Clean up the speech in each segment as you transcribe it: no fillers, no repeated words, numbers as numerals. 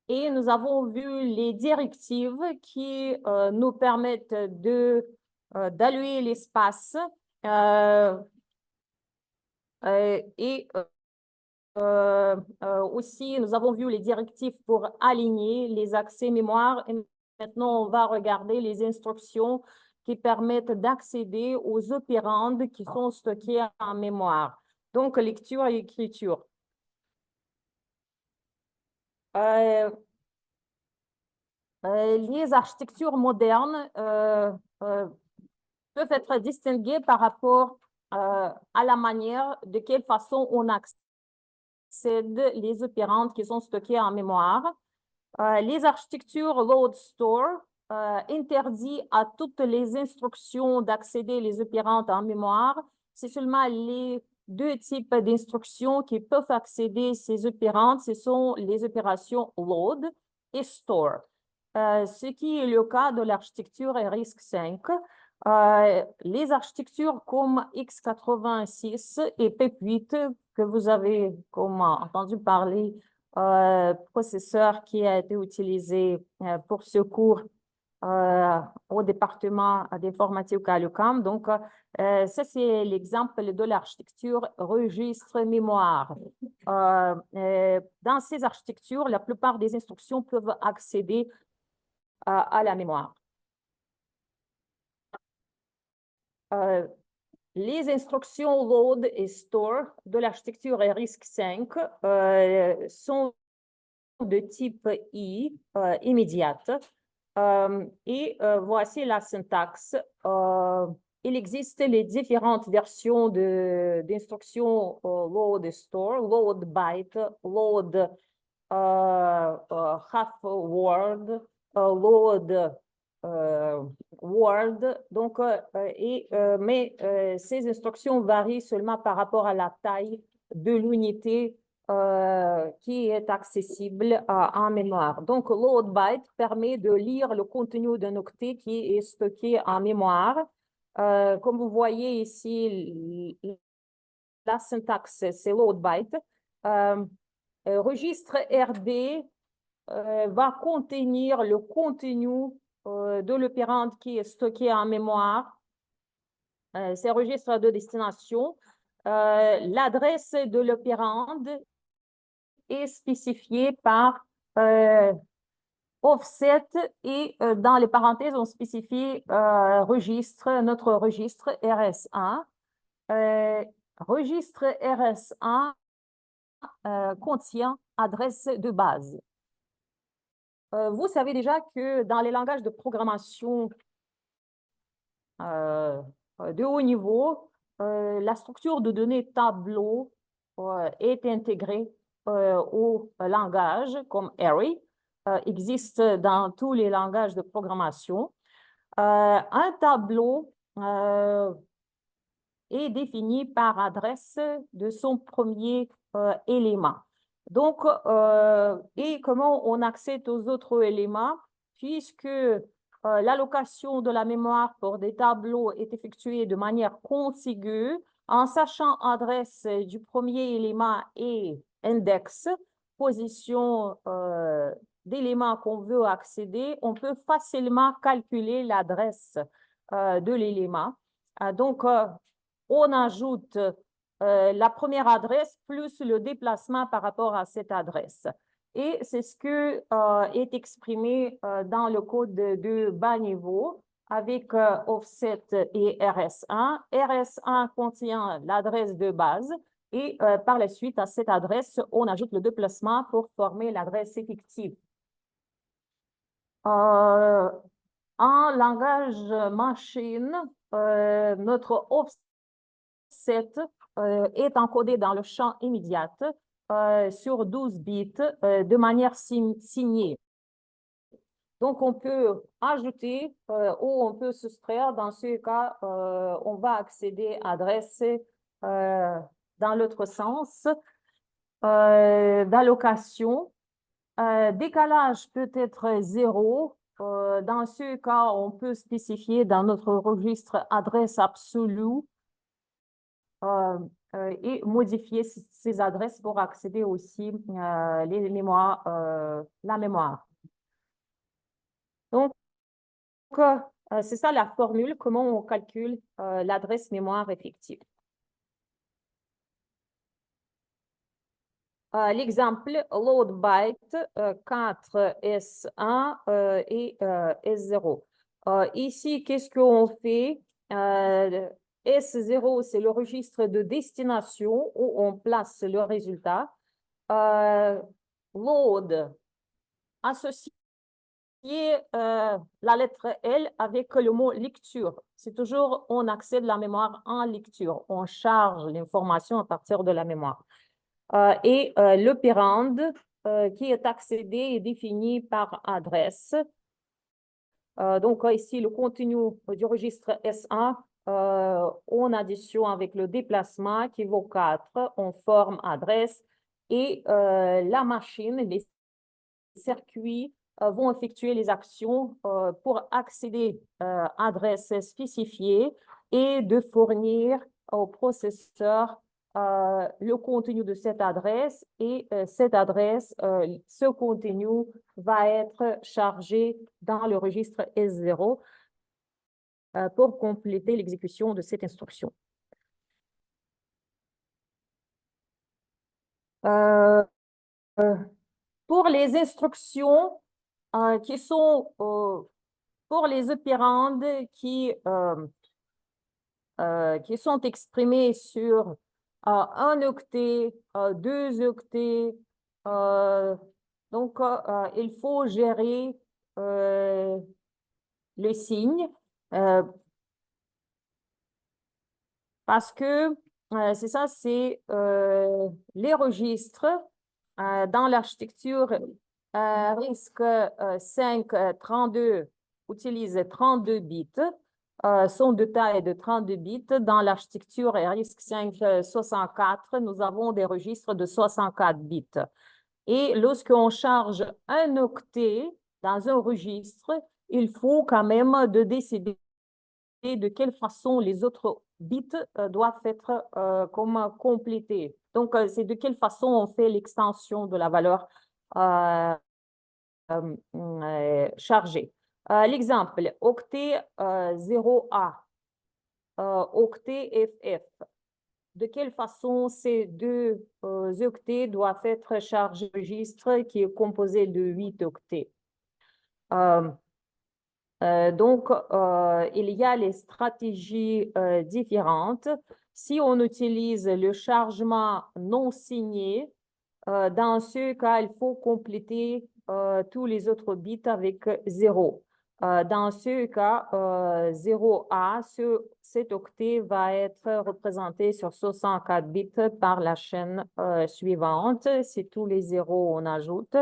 et nous avons vu les directives qui nous permettent d'allouer l'espace et aussi, nous avons vu les directives pour aligner les accès mémoire. Et maintenant, on va regarder les instructions qui permettent d'accéder aux opérandes qui sont stockés en mémoire. Donc, lecture et écriture. Les architectures modernes peuvent être distinguées par rapport à la manière de quelle façon on accède les opérandes qui sont stockées en mémoire. Les architectures load store interdit à toutes les instructions d'accéder les opérandes en mémoire. C'est seulement les deux types d'instructions qui peuvent accéder ces opérandes. Ce sont les opérations load et store. Ce qui est le cas de l'architecture RISC-V. Les architectures comme x86 et PEP8 que vous avez entendu parler, processeur qui a été utilisé pour ce cours au département d'informatique à l'UQAM. Donc, ça, c'est l'exemple de l'architecture registre-mémoire. Dans ces architectures, la plupart des instructions peuvent accéder à la mémoire. Les instructions load et store de l'architecture RISC-V sont de type I, immédiate. Voici la syntaxe. Il existe les différentes versions d'instructions load et store, load byte, load half word, load word. Donc, mais ces instructions varient seulement par rapport à la taille de l'unité qui est accessible en mémoire. Donc, load byte permet de lire le contenu d'un octet qui est stocké en mémoire. Comme vous voyez ici, la syntaxe, c'est load byte. Registre RD va contenir le contenu de l'opérande qui est stocké en mémoire. C'est registre de destination. L'adresse de l'opérande est spécifiée par offset et dans les parenthèses, on spécifie notre registre RS1. Registre RS1 contient adresse de base. Vous savez déjà que dans les langages de programmation de haut niveau, la structure de données tableau est intégrée au langage comme array, existe dans tous les langages de programmation. Un tableau est défini par adresse de son premier élément. Donc, et comment on accède aux autres éléments, puisque l'allocation de la mémoire pour des tableaux est effectuée de manière contiguë, en sachant adresse du premier élément et index, position d'élément qu'on veut accéder, on peut facilement calculer l'adresse de l'élément. Donc, on ajoute la première adresse plus le déplacement par rapport à cette adresse. Et c'est ce qui est exprimé dans le code de bas niveau avec offset et RS1. RS1 contient l'adresse de base et par la suite, à cette adresse, on ajoute le déplacement pour former l'adresse effective. En langage machine, notre offset est encodé dans le champ immédiate sur 12 bits de manière signée. Donc, on peut ajouter ou on peut soustraire. Dans ce cas, on va accéder à adresse dans l'autre sens d'allocation. Décalage peut être 0. Dans ce cas, on peut spécifier dans notre registre adresse absolue et modifier ces adresses pour accéder aussi les mémoires, la mémoire. Donc, c'est ça la formule, comment on calcule l'adresse mémoire effective. L'exemple, load byte 4 S1 et S0. Ici, qu'est-ce qu'on fait? S0, c'est le registre de destination où on place le résultat. Load, associé la lettre L avec le mot lecture. C'est toujours, on accède la mémoire en lecture. On charge l'information à partir de la mémoire. Et l'opérande qui est accédé est défini par adresse. Donc, ici, le contenu du registre S1 en addition avec le déplacement qui vaut 4, on forme adresse et la machine, les circuits vont effectuer les actions pour accéder à adresse spécifiée et de fournir au processeur le contenu de cette adresse et cette adresse, ce contenu va être chargé dans le registre S0 pour compléter l'exécution de cette instruction. Pour les instructions qui sont pour les opérandes qui sont exprimés sur 1 octet, 2 octets. Donc, il faut gérer le signe parce que c'est ça, c'est les registres dans l'architecture RISC-V 32 utilise 32 bits. Sont de taille de 32 bits. Dans l'architecture RISC-V 64, nous avons des registres de 64 bits. Et lorsqu'on charge un octet dans un registre, il faut quand même de décider de quelle façon les autres bits doivent être comme complétés. Donc, c'est de quelle façon on fait l'extension de la valeur chargée. L'exemple, octet 0A, octet FF. De quelle façon ces deux octets doivent être chargés au registre qui est composé de 8 octets. Donc, il y a les stratégies différentes. Si on utilise le chargement non signé, dans ce cas, il faut compléter tous les autres bits avec 0. Dans ce cas, 0A, cet octet va être représenté sur 64 bits par la chaîne suivante. C'est tous les zéros on ajoute.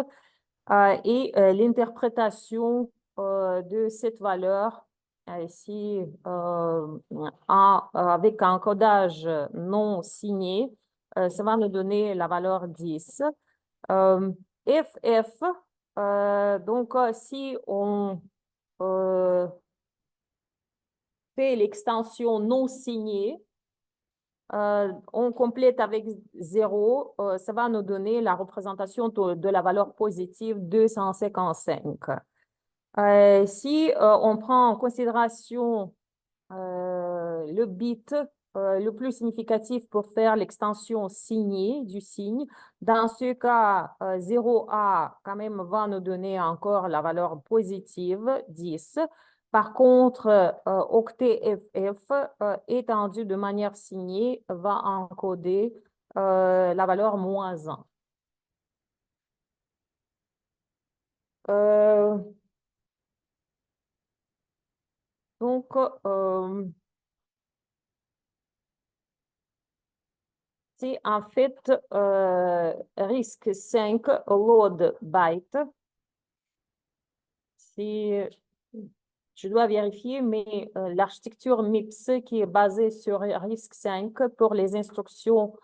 Et l'interprétation de cette valeur ici avec un codage non signé, ça va nous donner la valeur 10. FF, donc si on fait l'extension non signée, on complète avec 0, ça va nous donner la représentation de la valeur positive 255. Si on prend en considération le bit le plus significatif pour faire l'extension signée du signe, dans ce cas, 0A quand même va nous donner encore la valeur positive 10. Par contre, octet FF étendu de manière signée va encoder la valeur moins 1. Donc, c'est en fait RISC-V load byte. Je dois vérifier, mais l'architecture MIPS qui est basée sur RISC-V pour les instructions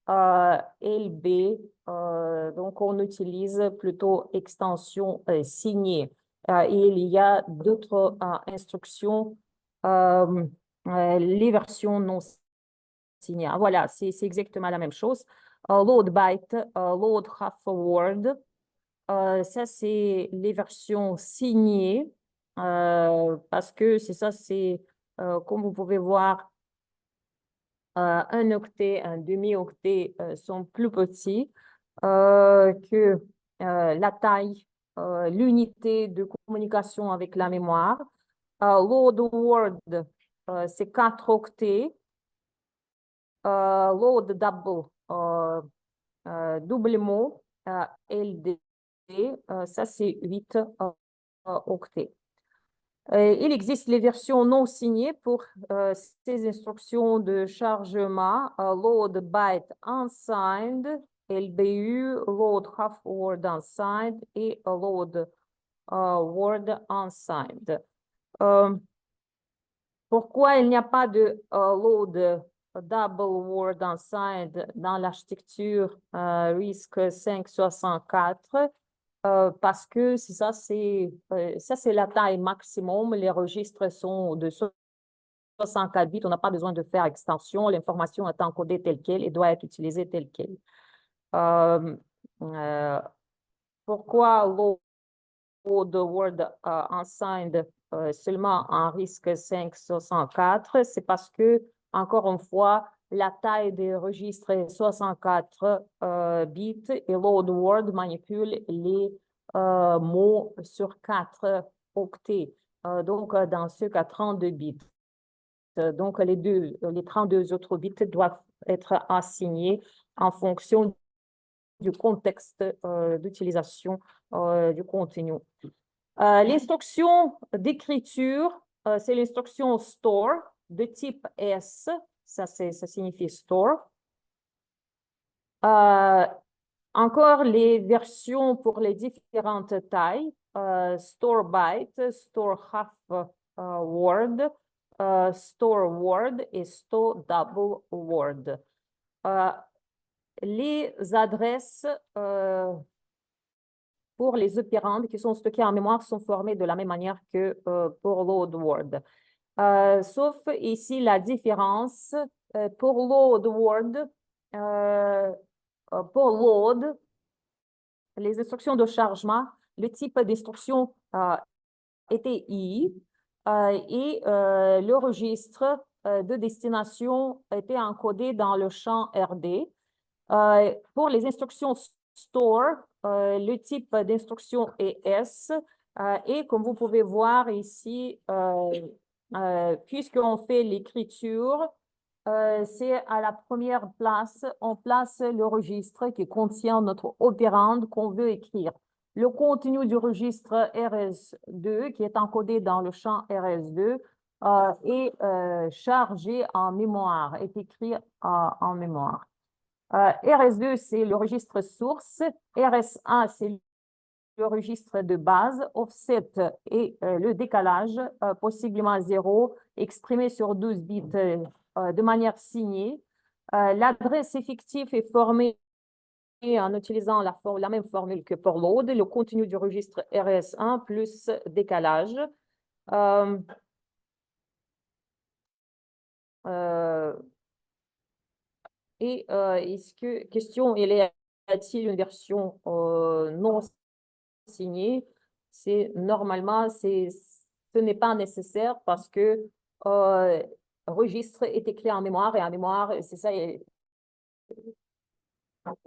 LB, donc on utilise plutôt extension signée. Il y a d'autres instructions, les versions non signé. Voilà, c'est exactement la même chose. Load byte, load half word. Ça, c'est les versions signées parce que c'est ça, c'est comme vous pouvez voir, un octet, un demi-octet sont plus petits que la taille, l'unité de communication avec la mémoire. Load word, c'est 4 octets. Load double, double mot, LD, ça c'est 8 octets. Il existe les versions non signées pour ces instructions de chargement. Load byte unsigned, LBU, load half word unsigned et load word unsigned. Pourquoi il n'y a pas de load double word unsigned dans l'architecture RISC 564? Parce que ça, c'est la taille maximum. Les registres sont de 64 bits. On n'a pas besoin de faire extension. L'information est encodée telle qu'elle et doit être utilisée telle qu'elle. Pourquoi load word unsigned seulement en RISC 564? C'est parce que, encore une fois, la taille des registres est 64 bits et load word manipule les mots sur 4 octets. Donc, dans ce cas, 32 bits. Donc, les 32 autres bits doivent être assignés en fonction du contexte d'utilisation du contenu. L'instruction d'écriture, c'est l'instruction store de type S. Ça signifie store. Encore les versions pour les différentes tailles. Store byte, store half word, store word et store double word. Les adresses pour les opérandes qui sont stockés en mémoire sont formés de la même manière que pour load word. Sauf ici la différence pour load word, pour load, les instructions de chargement, le type d'instruction était I et le registre de destination était encodé dans le champ RD. Pour les instructions store, le type d'instruction est S. Et comme vous pouvez voir ici, puisqu'on fait l'écriture, c'est à la première place, on place le registre qui contient notre opérande qu'on veut écrire. Le contenu du registre RS2, qui est encodé dans le champ RS2, est chargé en mémoire, est écrit en mémoire. RS2, c'est le registre source. RS1, c'est le registre de base. Offset et le décalage, possiblement 0, exprimé sur 12 bits de manière signée. L'adresse effective est formée en utilisant la même formule que pour load, le contenu du registre RS1 plus décalage. Et question, y a-t-il une version non signée? Normalement, ce n'est pas nécessaire parce que registre est écrit en mémoire et en mémoire, c'est ça,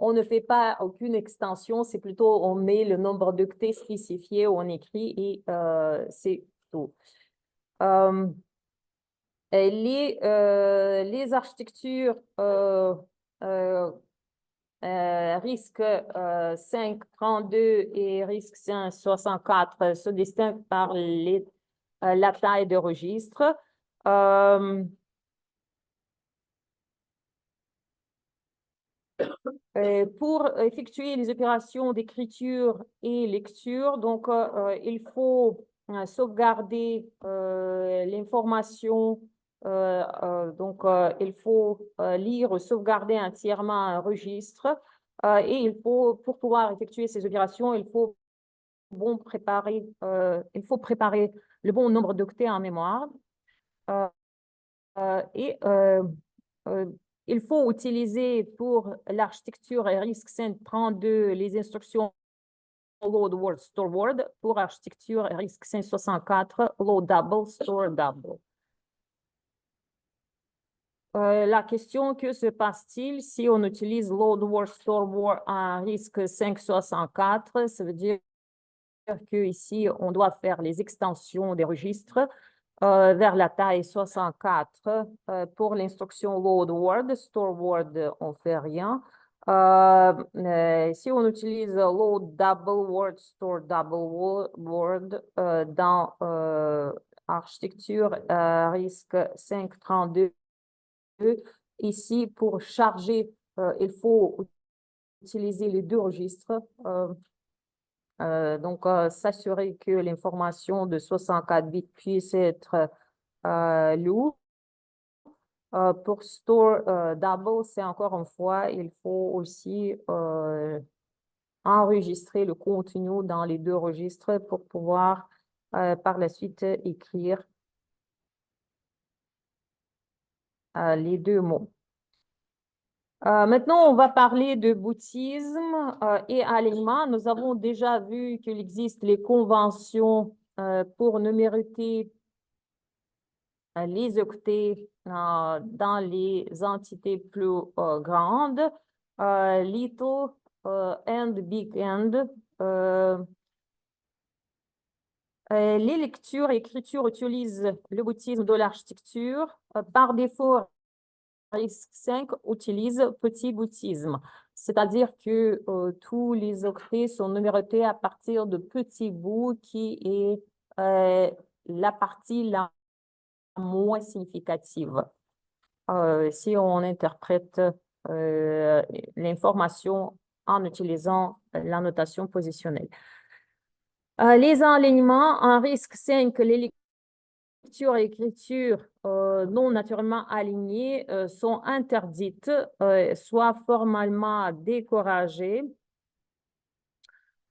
on ne fait pas aucune extension, c'est plutôt on met le nombre d'octets spécifié, on écrit et c'est tout. Les architectures RISC 532 et RISC 564 se distinguent par la taille de registre. Pour effectuer les opérations d'écriture et lecture, donc il faut sauvegarder l'information. Donc, il faut lire ou sauvegarder entièrement un registre et il faut, pour pouvoir effectuer ces opérations, il faut préparer le bon nombre d'octets en mémoire. Et il faut utiliser pour l'architecture RISC-V32 les instructions load word store word, pour architecture RISC-V64 load double store double. La question, que se passe-t-il si on utilise load word store word en RISC-V64? Ça veut dire que ici on doit faire les extensions des registres vers la taille 64 pour l'instruction load word. Store word, on ne fait rien. Si on utilise load double word, store double word dans architecture RISC-V32, ici, pour charger, il faut utiliser les deux registres. Donc, s'assurer que l'information de 64 bits puisse être lue. Pour store double, c'est encore une fois, il faut aussi enregistrer le contenu dans les deux registres pour pouvoir par la suite écrire les deux mots. Maintenant, on va parler de boutisme et alignement. Nous avons déjà vu qu'il existe les conventions pour numéroter les octets dans les entités plus grandes. Little and big end. Les lectures et écritures utilisent le boutisme de l'architecture. Par défaut, RISC-V utilise petit boutisme, c'est-à-dire que tous les octets sont numérotés à partir de petits bouts qui est la partie la moins significative. Si on interprète l'information en utilisant la notation positionnelle. Les alignements en RISC-V, les lecture et écriture non naturellement alignées sont interdites, soit formellement découragées.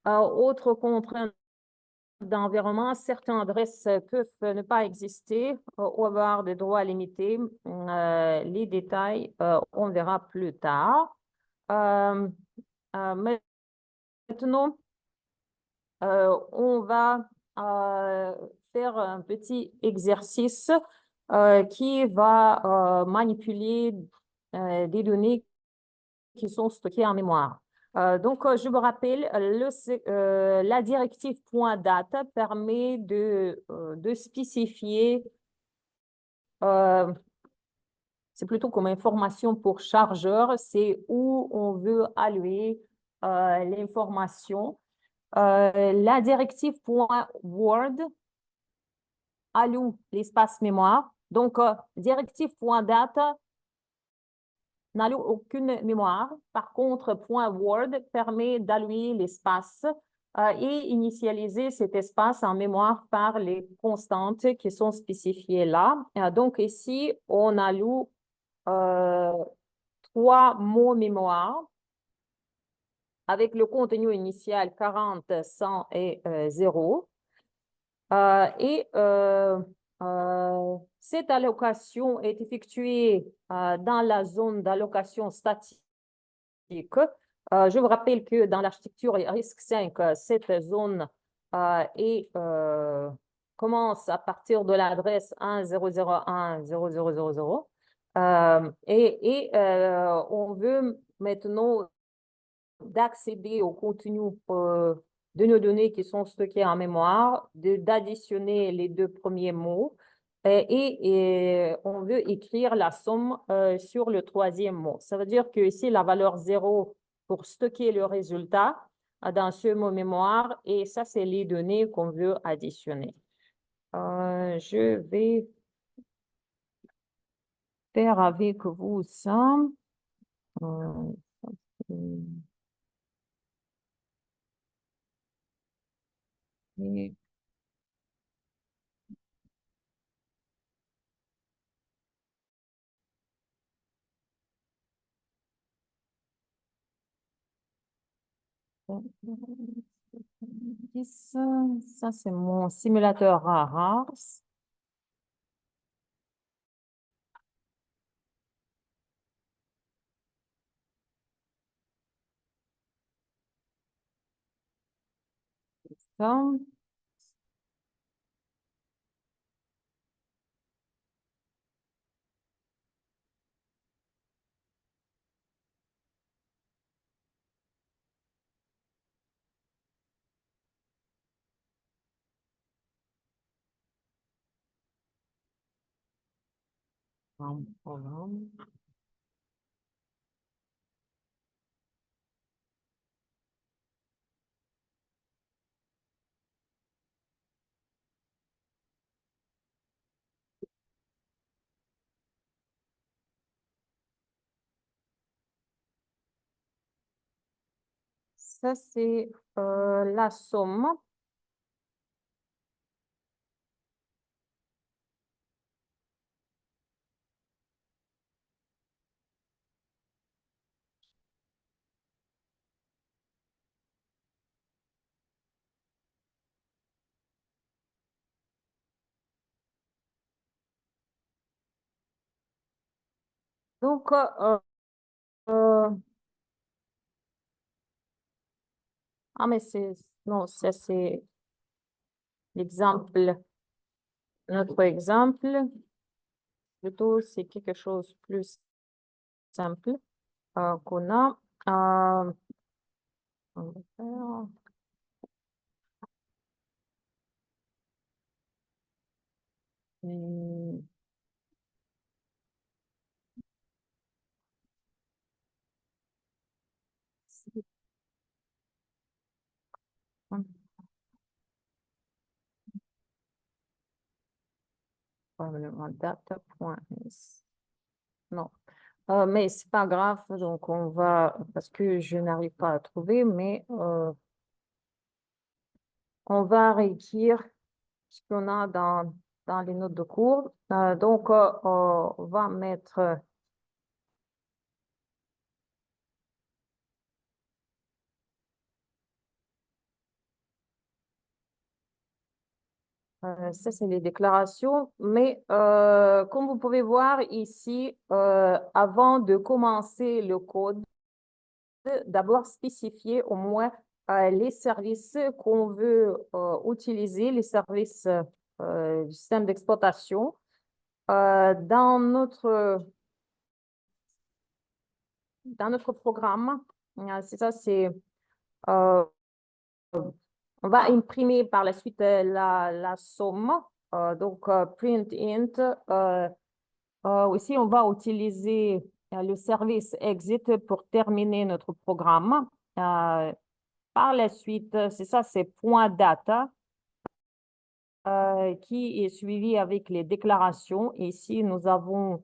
Autre contrainte d'environnement, certaines adresses peuvent ne pas exister ou avoir des droits limités. Les détails, on verra plus tard. Maintenant, on va faire un petit exercice qui va manipuler des données qui sont stockées en mémoire. Donc, je me rappelle, la directive .data permet de spécifier, c'est plutôt comme information pour chargeur, c'est où on veut allouer l'information. La directive .word alloue l'espace mémoire. Donc, directive .data n'alloue aucune mémoire. Par contre, .word permet d'allouer l'espace et initialiser cet espace en mémoire par les constantes qui sont spécifiées là. Donc, ici, on alloue 3 mots mémoire avec le contenu initial 40, 100 et 0. Cette allocation est effectuée dans la zone d'allocation statique. Je vous rappelle que dans l'architecture RISC-V, cette zone commence à partir de l'adresse 1001.0000. On veut maintenant d'accéder au contenu de nos données qui sont stockées en mémoire, d'additionner les deux premiers mots et on veut écrire la somme sur le troisième mot. Ça veut dire que ici, la valeur 0 pour stocker le résultat dans ce mot mémoire et ça, c'est les données qu'on veut additionner. Je vais faire avec vous ça. Et ça, c'est mon simulateur rare. Ça, c'est la somme. Donc, mais non, ça, c'est l'exemple. Notre exemple, plutôt, c'est quelque chose de plus simple qu'on a. On va faire, probablement data.s. Non. Mais c'est pas grave, donc on va, parce que je n'arrive pas à trouver, mais on va réécrire ce qu'on a dans les notes de cours. Donc, on va mettre ça, c'est les déclarations. Mais comme vous pouvez voir ici, avant de commencer le code, d'abord spécifier au moins les services qu'on veut utiliser, les services du système d'exploitation. Dans notre programme, c'est ça, euh, on va imprimer par la suite la somme. Donc, print int. Aussi, on va utiliser le service exit pour terminer notre programme. Par la suite, c'est ça, c'est point data qui est suivi avec les déclarations. Ici, nous avons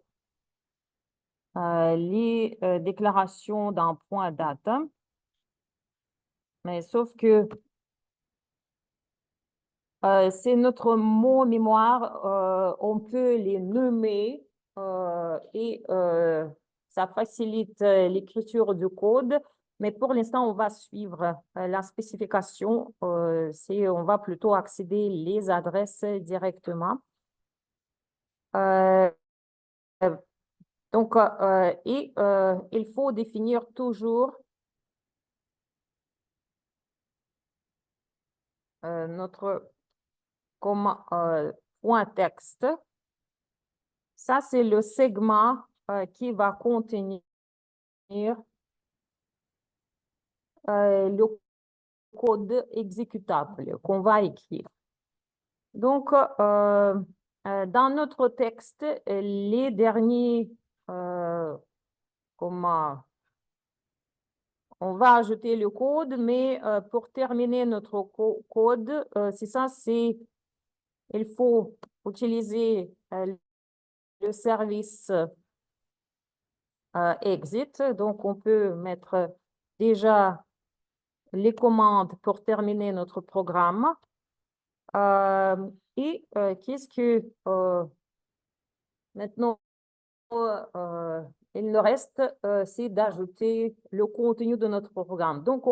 les déclarations d'un point data. Mais sauf que c'est notre mot mémoire, on peut les nommer et ça facilite l'écriture du code. Mais pour l'instant, on va suivre la spécification. On va plutôt accéder les adresses directement. Euh, donc, il faut définir toujours notre point texte. Ça, c'est le segment qui va contenir le code exécutable qu'on va écrire. Donc, dans notre texte, les derniers, on va ajouter le code, mais pour terminer notre code, c'est ça, il faut utiliser le service exit. Donc, on peut mettre déjà les commandes pour terminer notre programme. Et qu'est-ce que maintenant, il nous reste, c'est d'ajouter le contenu de notre programme. Donc,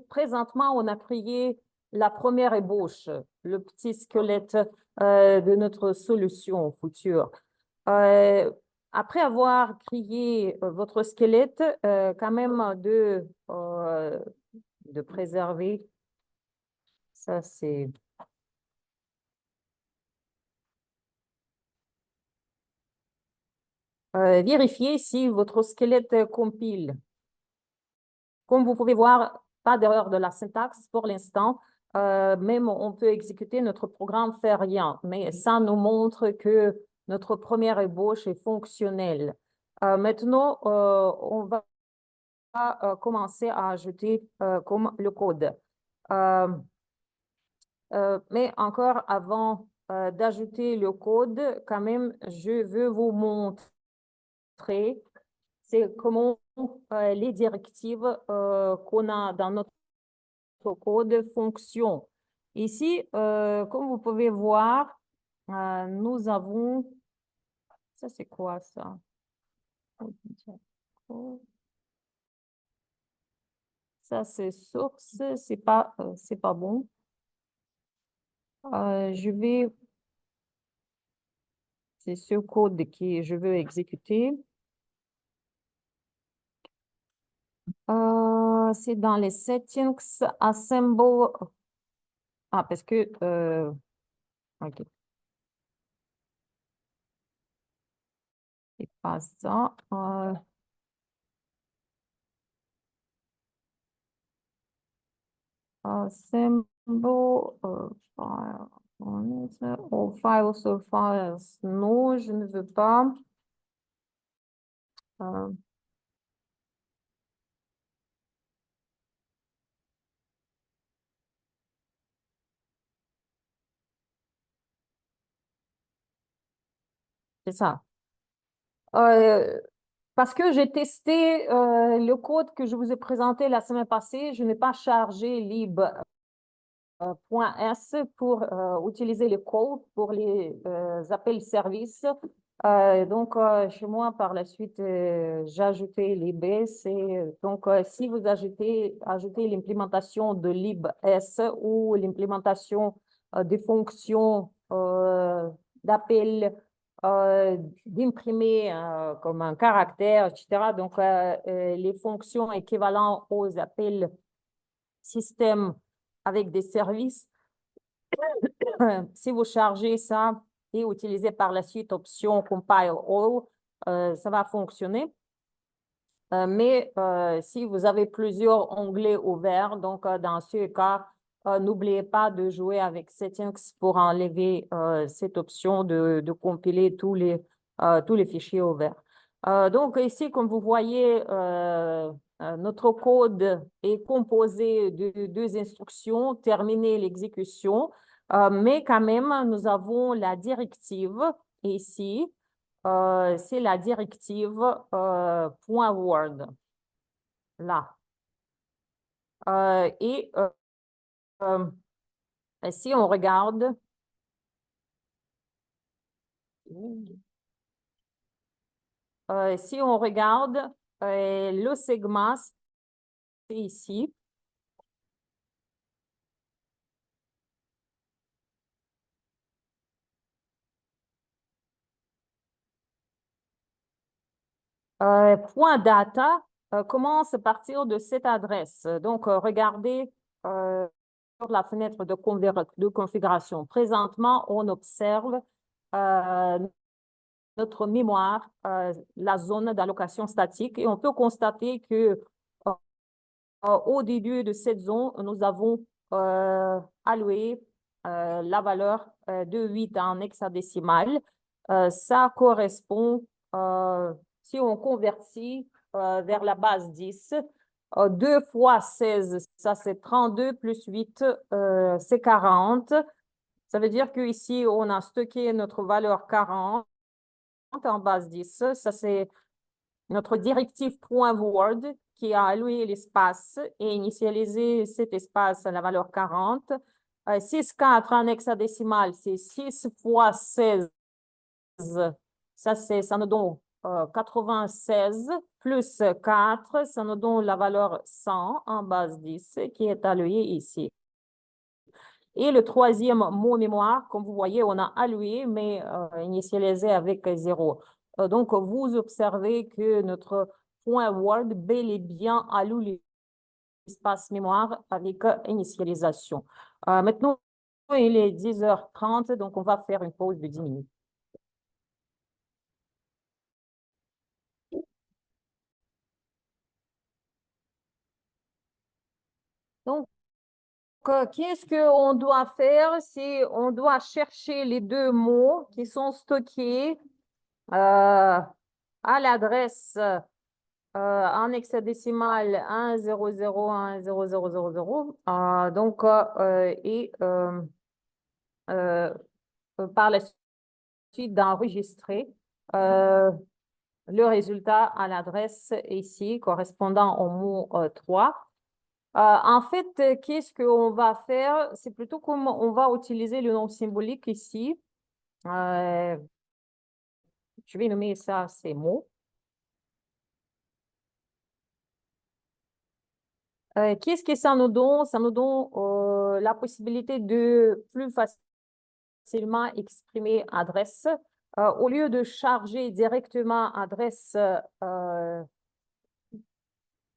présentement, on a créé la première ébauche, le petit squelette de notre solution future. Après avoir créé votre squelette, quand même de préserver Ça, c'est... Vérifiez si votre squelette compile. Comme vous pouvez voir, pas d'erreur de la syntaxe pour l'instant. Même on peut exécuter notre programme, fait rien. Mais ça nous montre que notre première ébauche est fonctionnelle. Maintenant, on va commencer à ajouter comme le code. Mais encore avant d'ajouter le code, quand même, je veux vous montrer c'est comment les directives qu'on a dans notre code fonctionnent. Ici, comme vous pouvez voir, nous avons... Ça, c'est quoi ça? Ça, c'est source, c'est pas bon. Je vais... C'est ce code que je veux exécuter. C'est dans les settings, assemble. Ah, parce que... OK. C'est pas ça. Assemble, file. Oh, files or files. Non, je ne veux pas. C'est ça. Parce que j'ai testé le code que je vous ai présenté la semaine passée, je n'ai pas chargé lib.s pour utiliser le code pour les appels services. Donc, chez moi, par la suite, j'ai ajouté lib. Donc, si vous ajoutez l'implémentation de lib.s ou l'implémentation des fonctions d'appel d'imprimer comme un caractère, etc. Donc, les fonctions équivalentes aux appels système avec des services, si vous chargez ça et utilisez par la suite option compile all, ça va fonctionner. Mais si vous avez plusieurs onglets ouverts, donc dans ce cas, n'oubliez pas de jouer avec Settings pour enlever cette option de compiler tous les fichiers ouverts. Donc ici, comme vous voyez, notre code est composé de deux instructions, terminer l'exécution, mais quand même, nous avons la directive ici. C'est la directive .word, là. Et si on regarde, le segment, c'est ici. Point data commence à partir de cette adresse. Donc, regardez sur la fenêtre de configuration. Présentement, on observe notre mémoire, la zone d'allocation statique, et on peut constater que au début de cette zone, nous avons alloué la valeur de 8 en hexadécimal. Ça correspond, si on convertit vers la base 10, 2 fois 16, ça c'est 32 plus 8, c'est 40. Ça veut dire qu'ici, on a stocké notre valeur 40 en base 10. Ça, c'est notre directive .word qui a alloué l'espace et initialisé cet espace à la valeur 40. 6,4 en hexadécimal, c'est 6 fois 16. Ça nous donne 96 plus 4, ça nous donne la valeur 100 en base 10 qui est allouée ici. Et le troisième mot mémoire, comme vous voyez, on a alloué, mais initialisé avec 0. Donc, vous observez que notre point Word bel et bien alloue l'espace mémoire avec initialisation. Maintenant, il est 10h30, donc on va faire une pause de 10 minutes. Donc, qu'est-ce qu'on doit faire? C'est on doit chercher les deux mots qui sont stockés à l'adresse en hexadécimal 1001000. Donc, par la suite d'enregistrer le résultat à l'adresse ici correspondant au mot 3. En fait, qu'est-ce qu'on va faire? C'est plutôt comme on va utiliser le nom symbolique ici. Je vais nommer ça ces mots. Qu'est-ce que ça nous donne? Ça nous donne la possibilité de plus facilement exprimer adresse. Au lieu de charger directement adresse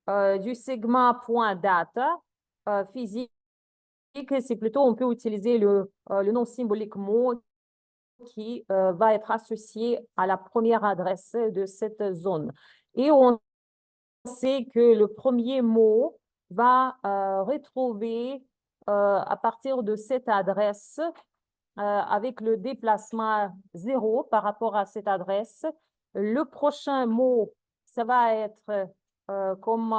du segment .data physique, c'est plutôt, on peut utiliser le nom symbolique mot qui va être associé à la première adresse de cette zone. Et on sait que le premier mot va retrouver à partir de cette adresse avec le déplacement 0 par rapport à cette adresse. Le prochain mot, ça va être comme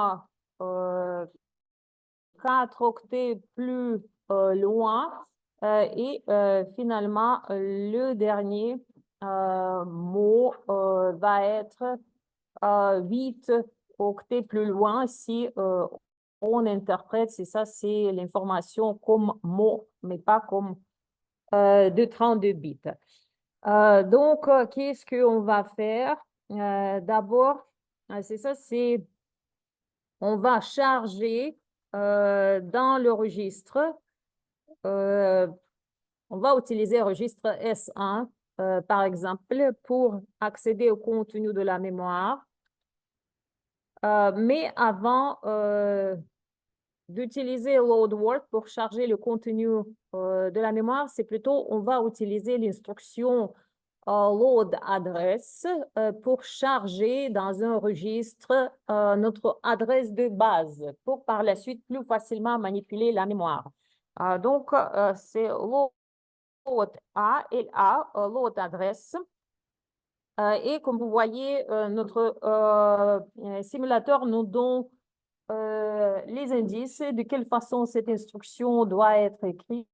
4 octets plus loin. Et finalement, le dernier mot va être 8 octets plus loin si on interprète, c'est ça, c'est l'information comme mot, mais pas comme de 32 bits. Donc, qu'est-ce qu'on va faire? D'abord, c'est ça, c'est on va charger dans le registre, on va utiliser le registre S1, par exemple, pour accéder au contenu de la mémoire. Mais avant d'utiliser load word pour charger le contenu de la mémoire, c'est plutôt, on va utiliser l'instruction load address pour charger dans un registre notre adresse de base pour par la suite plus facilement manipuler la mémoire. Donc, c'est load A, LA, load address. Et comme vous voyez, notre simulateur nous donne les indices de quelle façon cette instruction doit être écrite.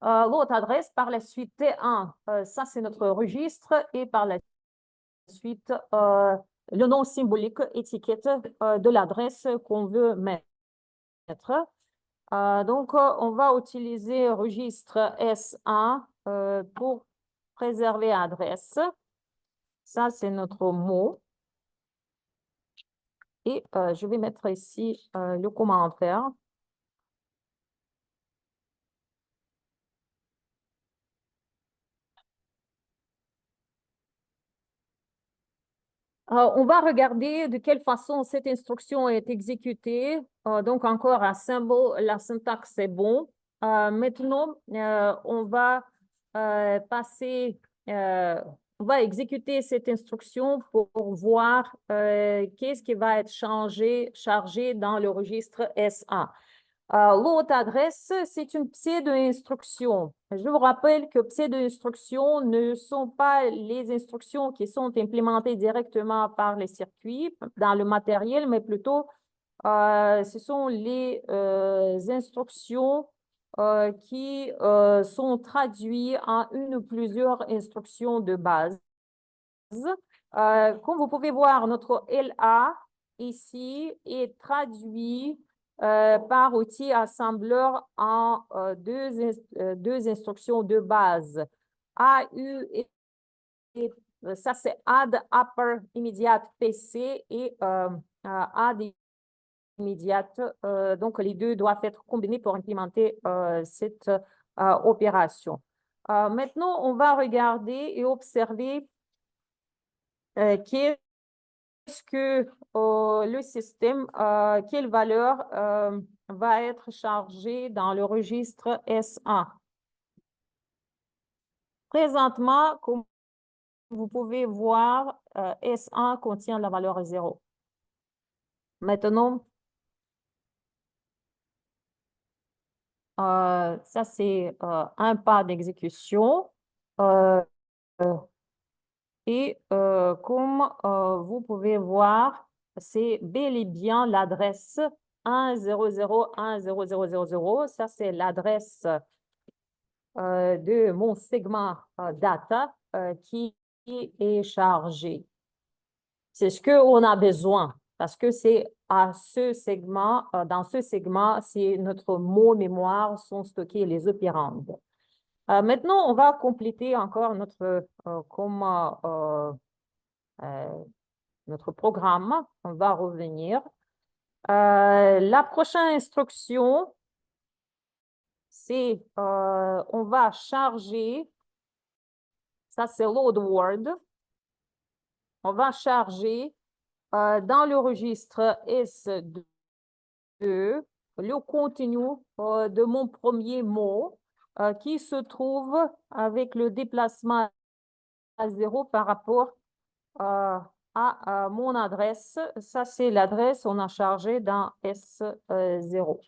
L'autre adresse, par la suite T1, ça c'est notre registre, et par la suite, le nom symbolique étiquette de l'adresse qu'on veut mettre. Donc, on va utiliser registre S1 pour préserver adresse. Ça, c'est notre mot. Et je vais mettre ici le commentaire. On va regarder de quelle façon cette instruction est exécutée. Donc, encore un symbole, la syntaxe est bon. Maintenant, on va passer, on va exécuter cette instruction pour voir qu'est-ce qui va être chargé dans le registre S1. L'autre adresse, c'est une pseudo-instruction. Je vous rappelle que pseudo-instructions ne sont pas les instructions qui sont implémentées directement par les circuits dans le matériel, mais plutôt ce sont les instructions qui sont traduites en une ou plusieurs instructions de base. Comme vous pouvez voir, notre LA ici est traduit par outil assembleur en deux instructions de base. AU, ça c'est add upper immediate PC et add immediate. Donc, les deux doivent être combinés pour implémenter cette opération. Maintenant, on va regarder et observer qu'est-ce que le système, quelle valeur va être chargé dans le registre S1. Présentement, comme vous pouvez voir, S1 contient la valeur 0. Maintenant, ça c'est un pas d'exécution. Et comme vous pouvez voir, c'est bel et bien l'adresse 1001000. Ça, c'est l'adresse de mon segment data qui est chargé. C'est ce qu'on a besoin parce que c'est à ce segment, dans ce segment, c'est notre mot mémoire sont stockés les opérandes. Maintenant, on va compléter encore notre notre programme. On va revenir. La prochaine instruction, c'est on va charger, ça c'est load word. On va charger dans le registre S2 le contenu de mon premier mot qui se trouve avec le déplacement à 0 par rapport à mon adresse. Ça, c'est l'adresse qu'on a chargée dans S0.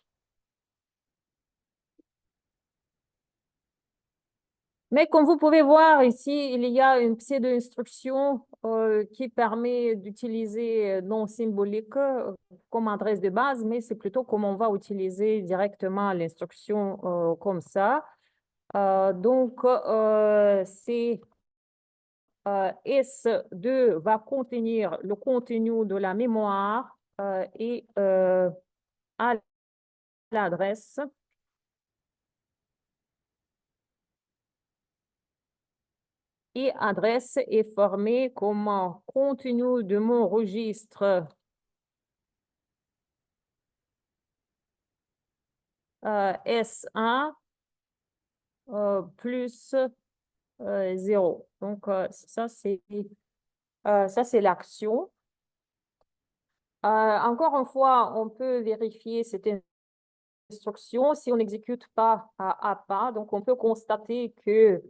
Mais comme vous pouvez voir ici, il y a une pseudo-instruction qui permet d'utiliser non symbolique comme adresse de base, mais c'est plutôt comme on va utiliser directement l'instruction comme ça. Donc, c'est S2 va contenir le contenu de la mémoire et à l'adresse. Et adresse est formée comme contenu de mon registre S1 plus 0. Donc, ça, c'est l'action. Encore une fois, on peut vérifier cette instruction si on n'exécute pas à pas. Donc, on peut constater que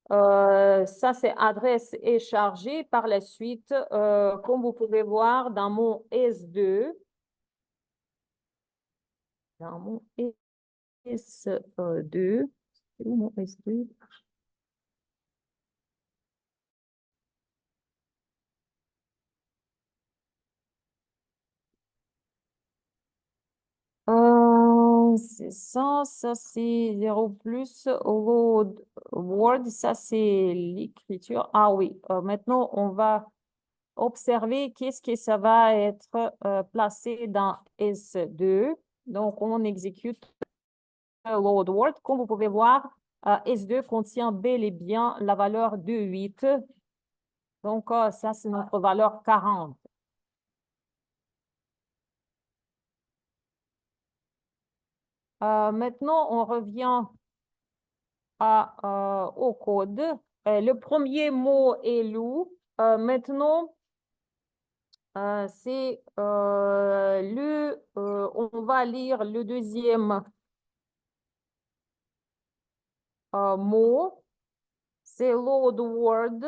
ça, c'est adresse est chargée. Par la suite, comme vous pouvez voir dans mon S2, dans mon S2, c'est où mon S2? C'est ça c'est 0 plus load word, ça c'est l'écriture. Ah oui, maintenant on va observer qu'est-ce que ça va être placé dans S2. Donc on exécute load word. Comme vous pouvez voir, S2 contient bel et bien la valeur de 8. Donc ça c'est notre valeur 40. Maintenant, on revient au code. Le premier mot est loup. Maintenant, on va lire le deuxième mot. C'est load word.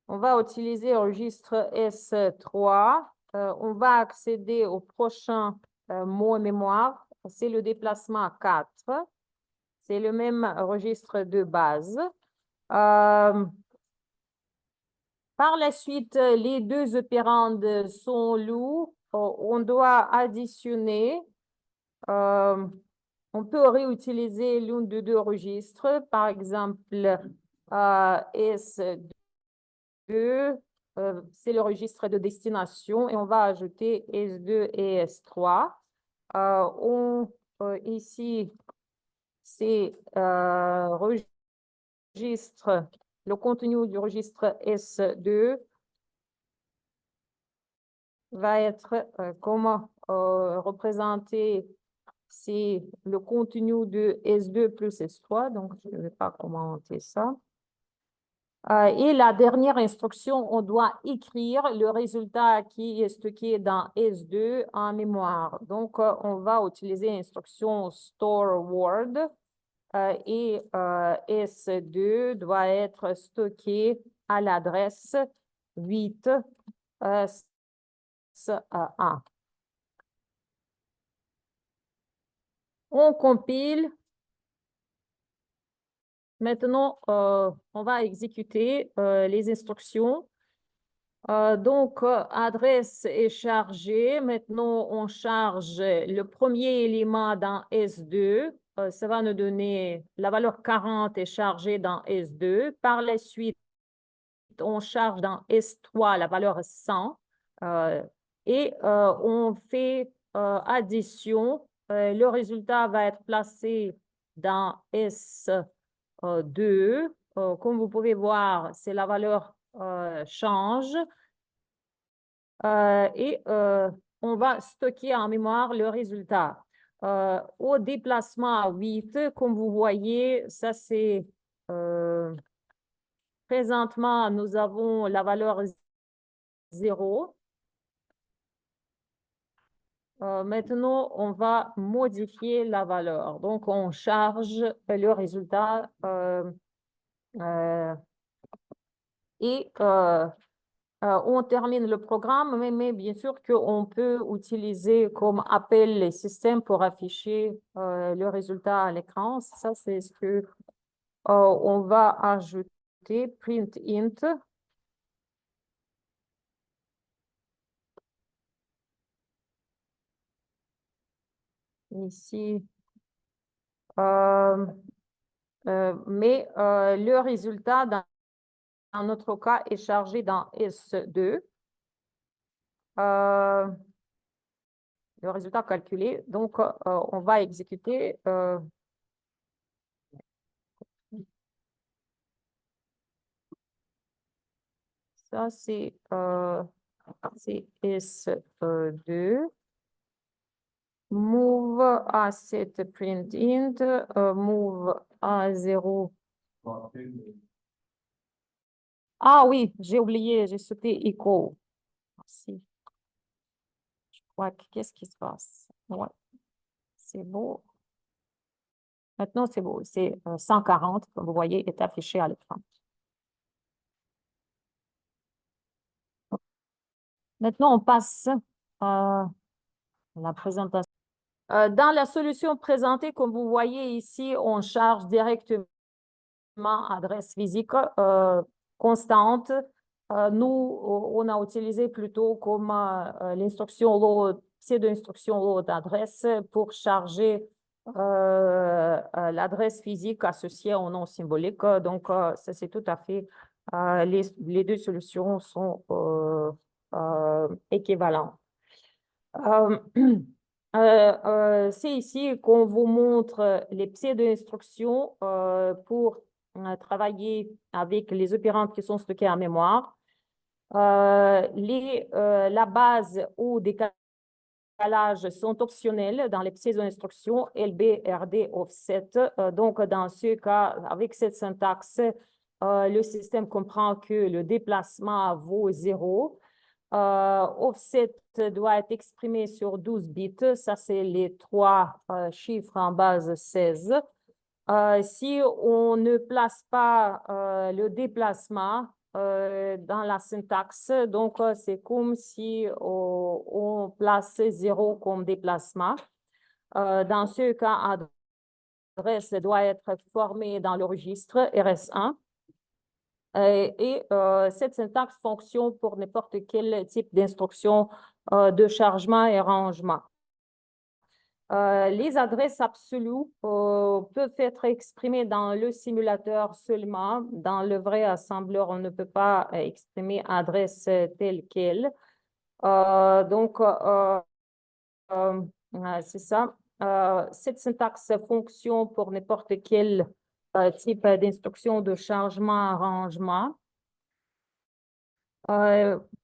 On va utiliser le registre S3. On va accéder au prochain mot mémoire. C'est le déplacement 4. C'est le même registre de base. Par la suite, les deux opérandes sont loups. On doit additionner. On peut réutiliser l'un de deux registres. Par exemple, S2, c'est le registre de destination et on va ajouter S2 et S3. Ici, c'est registre, le contenu du registre S2 va être comment représenter, c'est le contenu de S2 plus S3, donc je ne vais pas commenter ça. Et la dernière instruction, on doit écrire le résultat qui est stocké dans S2 en mémoire. Donc, on va utiliser l'instruction store word et S2 doit être stocké à l'adresse 8 S1. On compile. Maintenant, on va exécuter les instructions. Donc, adresse est chargée. Maintenant, on charge le premier élément dans S2. Ça va nous donner la valeur 40 est chargée dans S2. Par la suite, on charge dans S3 la valeur 100 et on fait addition. Le résultat va être placé dans S2. Comme vous pouvez voir, c'est la valeur change. Et on va stocker en mémoire le résultat. Au déplacement 8, comme vous voyez, ça c'est présentement, nous avons la valeur 0. Maintenant, on va modifier la valeur. Donc, on charge le résultat et on termine le programme, mais bien sûr qu'on peut utiliser comme appel les systèmes pour afficher le résultat à l'écran. Ça, c'est ce que on va ajouter, print int. Ici, mais le résultat dans notre cas est chargé dans S2. Le résultat calculé. Donc, on va exécuter. Ça, c'est S2. Move asset print int, move A0. Ah oui, j'ai oublié, j'ai sauté equal. Merci. Je crois que qu'est-ce qui se passe? Ouais, c'est beau. Maintenant, c'est beau. C'est 140, comme vous voyez, est affiché à l'écran. Maintenant, on passe à la présentation. Dans la solution présentée, comme vous voyez ici, on charge directement adresse physique constante. Nous, on a utilisé plutôt comme l'instruction load, pseudo-instruction load d'adresse pour charger l'adresse physique associée au nom symbolique. Donc, ça, c'est tout à fait, les deux solutions sont équivalentes. C'est ici qu'on vous montre les pseudo-instructions pour travailler avec les opérandes qui sont stockées en mémoire. La base ou décalage sont optionnels dans les pseudo-instructions LB, RD, offset. Donc, dans ce cas, avec cette syntaxe, le système comprend que le déplacement vaut 0. Offset doit être exprimé sur 12 bits. Ça, c'est les trois chiffres en base 16. Si on ne place pas le déplacement dans la syntaxe, donc c'est comme si on place 0 comme déplacement. Dans ce cas, adresse doit être formée dans le registre RS1. Et cette syntaxe fonctionne pour n'importe quel type d'instruction de chargement et rangement. Les adresses absolues peuvent être exprimées dans le simulateur seulement. Dans le vrai assembleur, on ne peut pas exprimer adresse telle qu'elle. Donc, c'est ça. Cette syntaxe fonctionne pour n'importe quel type d'instruction de chargement-rangement.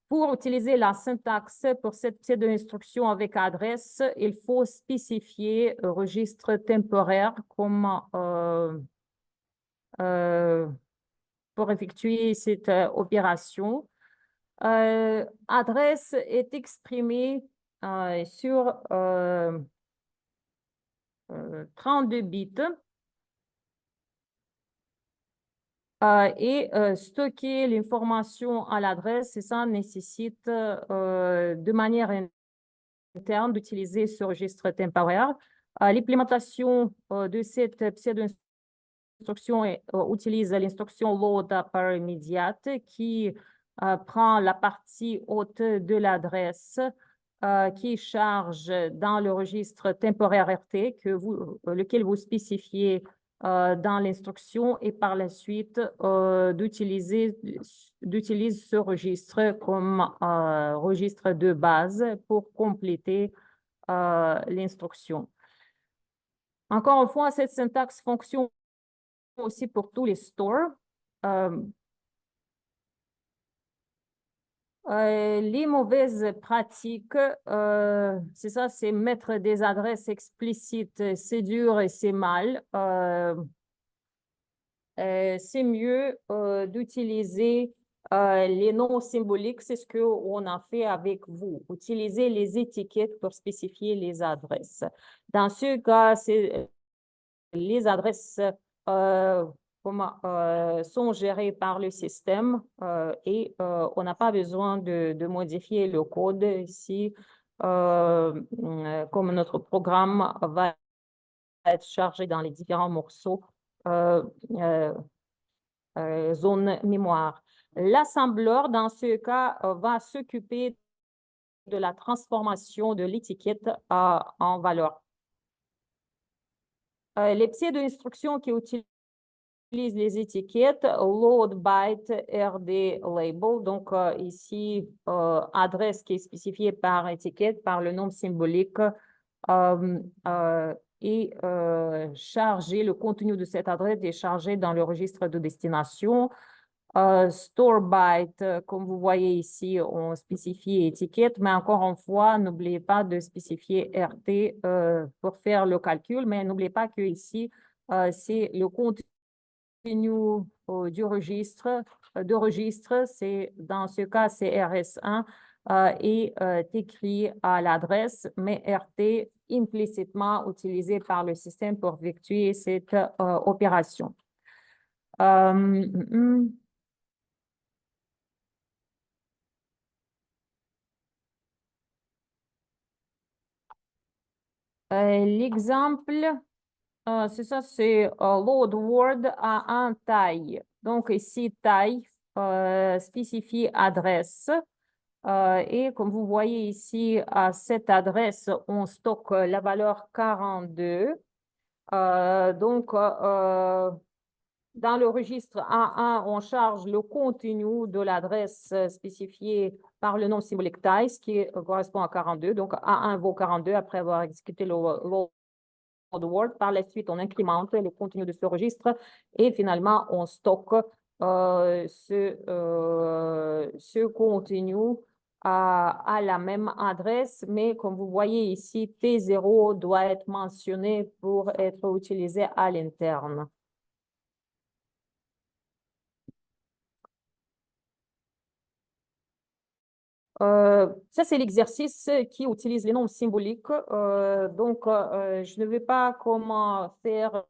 Pour utiliser la syntaxe pour cette pseudo-instruction avec adresse, il faut spécifier registre temporaire comme pour effectuer cette opération. Adresse est exprimée sur 32 bits. Et stocker l'information à l'adresse, et ça nécessite de manière interne d'utiliser ce registre temporaire. L'implémentation de cette pseudo-instruction utilise l'instruction load par immédiate qui prend la partie haute de l'adresse qui charge dans le registre temporaire RT lequel vous spécifiez dans l'instruction et par la suite d'utiliser ce registre comme registre de base pour compléter l'instruction. Encore une fois, cette syntaxe fonctionne aussi pour tous les stores. Les mauvaises pratiques, c'est ça, c'est mettre des adresses explicites, c'est dur et c'est mal. C'est mieux d'utiliser les noms symboliques, c'est ce qu'on a fait avec vous. Utiliser les étiquettes pour spécifier les adresses. Dans ce cas, les adresses sont gérées par le système et on n'a pas besoin de modifier le code ici, comme notre programme va être chargé dans les différents morceaux zone mémoire. L'assembleur, dans ce cas, va s'occuper de la transformation de l'étiquette en valeur. Les pseudo-instructions qui utilisent les étiquettes, load byte RD label, donc ici, adresse qui est spécifiée par étiquette, par le nom symbolique, et charger le contenu de cette adresse est chargé dans le registre de destination. Store byte, comme vous voyez ici, on spécifie étiquette, mais encore une fois, n'oubliez pas de spécifier RT pour faire le calcul, mais n'oubliez pas que ici, c'est le contenu du registre, dans ce cas, c'est RS1 et écrit à l'adresse, mais RT implicitement utilisé par le système pour effectuer cette opération. L'exemple, c'est ça, c'est load word à un taille. Donc ici, taille spécifie adresse. Et comme vous voyez ici, à cette adresse, on stocke la valeur 42. Donc, dans le registre A1, on charge le contenu de l'adresse spécifiée par le nom symbolique taille, ce qui correspond à 42. Donc, A1 vaut 42 après avoir exécuté le load word. Par la suite, on incrémente le contenu de ce registre et finalement, on stocke ce contenu à la même adresse, mais comme vous voyez ici, T0 doit être mentionné pour être utilisé à l'interne. Ça, c'est l'exercice qui utilise les noms symboliques. Donc, je ne vais pas comment faire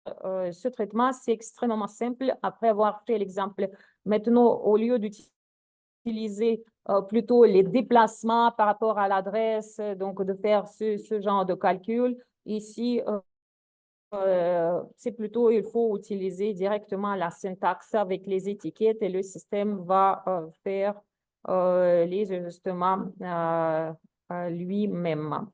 ce traitement. C'est extrêmement simple. Après avoir fait l'exemple, maintenant, au lieu d'utiliser plutôt les déplacements par rapport à l'adresse, donc de faire ce genre de calcul, ici, c'est plutôt, il faut utiliser directement la syntaxe avec les étiquettes et le système va faire les ajustements lui-même.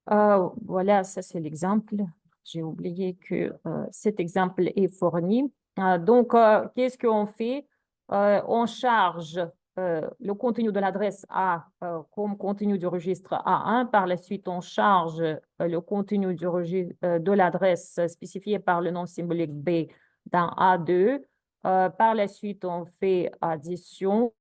Voilà, ça c'est l'exemple. J'ai oublié que cet exemple est fourni. Donc, qu'est-ce qu'on fait? On charge le contenu de l'adresse A comme contenu du registre A1. Par la suite, on charge le contenu du registre de l'adresse spécifiée par le nom symbolique B dans A2. Par la suite, on fait addition.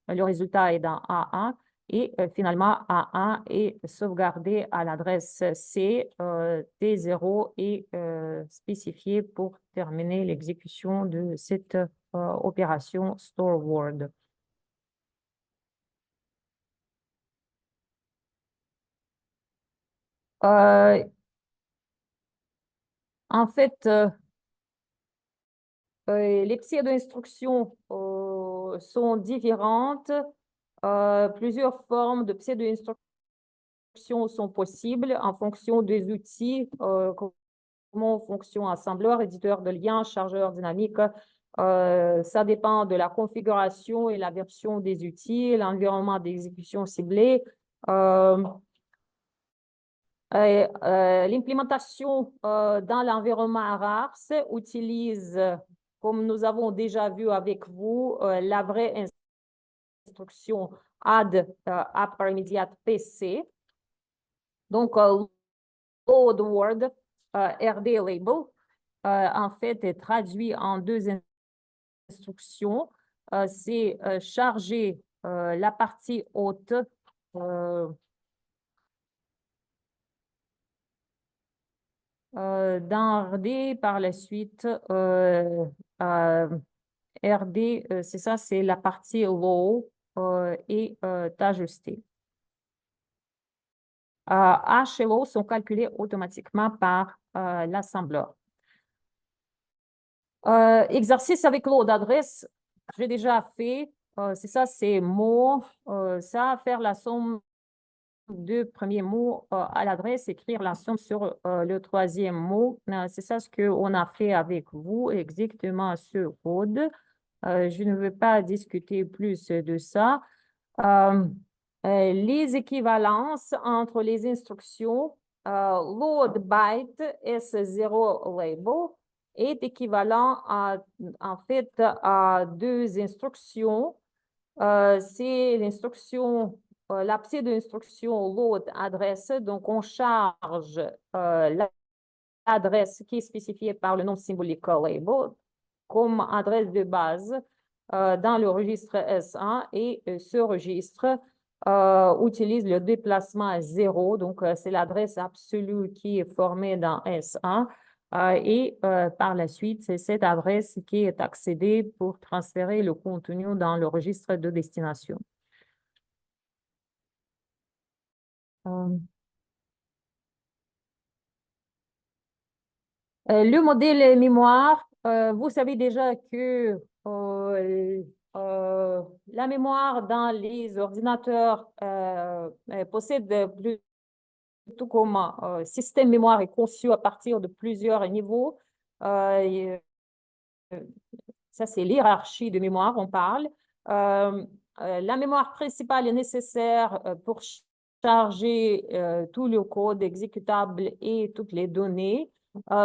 Le résultat est dans A1. Et finalement, A1 est sauvegardé à l'adresse C. D0 est spécifié pour terminer l'exécution de cette opération store word. En fait, les pseudo-instructions sont différentes. Plusieurs formes de pseudo-instructions sont possibles en fonction des outils, comment fonction assembleur, éditeur de liens, chargeur dynamique. Ça dépend de la configuration et la version des outils, l'environnement d'exécution ciblé. L'implémentation dans l'environnement RARS utilise, comme nous avons déjà vu avec vous, la vraie instruction add app immediate PC. Donc, load word RD label, en fait, est traduit en deux instructions. C'est charger la partie haute dans RD, par la suite, RD, c'est ça, c'est la partie low et ajustée. H et low sont calculés automatiquement par l'assembleur. Exercice avec l'eau d'adresse, j'ai déjà fait. C'est ça, c'est mots. Ça, faire la somme deux premiers mots à l'adresse, écrire la somme sur le troisième mot. C'est ça ce qu'on a fait avec vous, exactement ce code. Je ne veux pas discuter plus de ça. Les équivalences entre les instructions, load byte S0 label est équivalent en fait à deux instructions. C'est l'instruction, la pseudo-instruction load adresse. Donc, on charge l'adresse qui est spécifiée par le nom symbolique label comme adresse de base dans le registre S1 et ce registre utilise le déplacement 0. Donc, c'est l'adresse absolue qui est formée dans S1. Et par la suite, c'est cette adresse qui est accédée pour transférer le contenu dans le registre de destination. Le modèle mémoire, vous savez déjà que la mémoire dans les ordinateurs possède tout comme système mémoire est conçu à partir de plusieurs niveaux. Ça, c'est l'hierarchie de mémoire, on parle. La mémoire principale est nécessaire pour charger tout le code exécutable et toutes les données.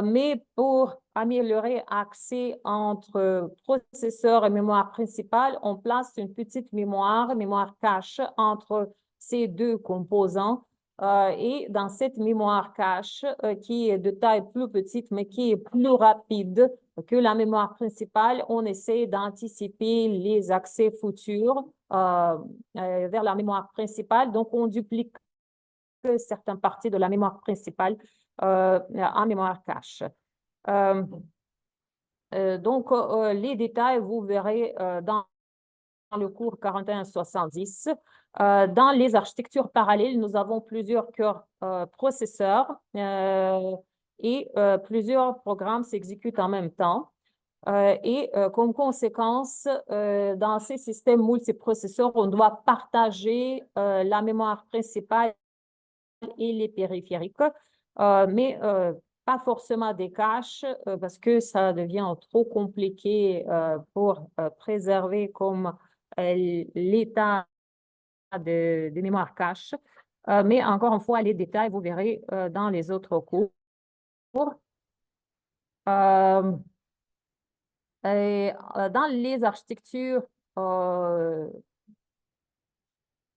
Mais pour améliorer l'accès entre processeur et mémoire principale, on place une petite mémoire cache, entre ces deux composants. Et dans cette mémoire cache, qui est de taille plus petite, mais qui est plus rapide que la mémoire principale, on essaie d'anticiper les accès futurs vers la mémoire principale. Donc, on duplique certaines parties de la mémoire principale en mémoire cache. Donc, les détails, vous verrez dans le cours 4170. Dans les architectures parallèles, nous avons plusieurs cœurs processeurs et plusieurs programmes s'exécutent en même temps. Et comme conséquence, dans ces systèmes multiprocesseurs, on doit partager la mémoire principale et les périphériques, mais pas forcément des caches parce que ça devient trop compliqué pour préserver comme l'état de mémoire cache. Mais encore une fois, les détails, vous verrez dans les autres cours. Dans les architectures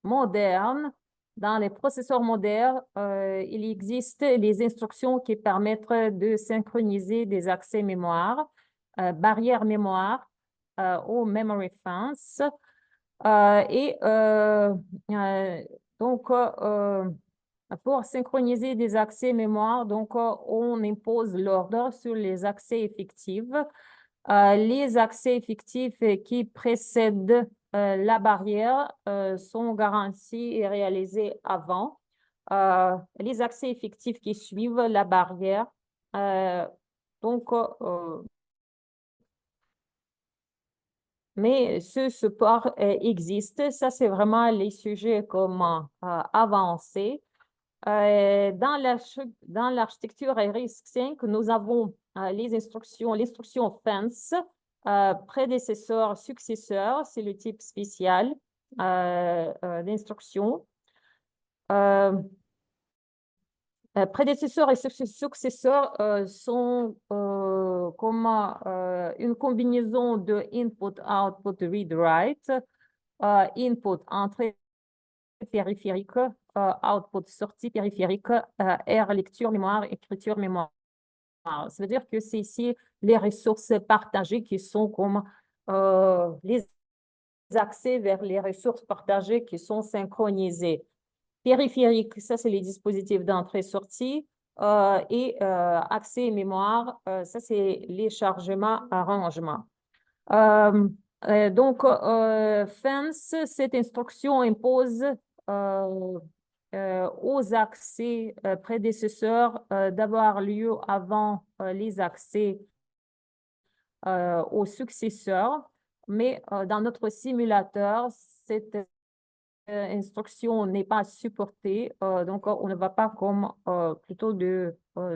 modernes, dans les processeurs modernes, il existe les instructions qui permettent de synchroniser des accès mémoire, barrière mémoire ou memory fence. Donc, pour synchroniser des accès mémoire, donc, on impose l'ordre sur les accès effectifs. Les accès effectifs qui précèdent la barrière sont garantis et réalisés avant. Les accès effectifs qui suivent la barrière, donc, mais ce support existe. Ça, c'est vraiment les sujets comment avancer. Dans l'architecture RISC-V, nous avons l'instruction fence, prédécesseur, successeur, c'est le type spécial d'instruction. Prédécesseurs et successeurs sont comme une combinaison de input, output, read, write, input, entrée périphérique, output, sortie périphérique, R, lecture, mémoire, écriture, mémoire. Ça veut dire que c'est ici les ressources partagées qui sont comme les accès vers les ressources partagées qui sont synchronisées. Périphérique, ça, c'est les dispositifs d'entrée-sortie. Et accès mémoire, ça, c'est les chargements, arrangements. Donc, fence, cette instruction impose aux accès prédécesseurs d'avoir lieu avant les accès aux successeurs. Mais dans notre simulateur, cette instruction n'est pas supportée, donc on ne va pas comme plutôt de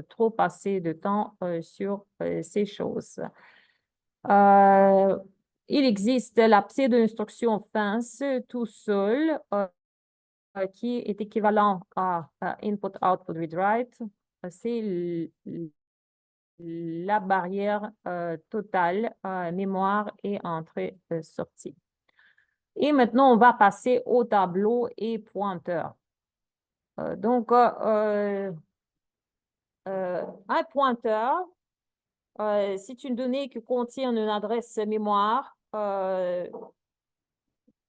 trop passer de temps sur ces choses. Il existe la pseudo-instruction fence tout seul qui est équivalent à input, output, read, write. C'est la barrière totale mémoire et entrée-sortie. Et maintenant, on va passer au tableau et pointeur. Donc, un pointeur, c'est une donnée qui contient une adresse mémoire.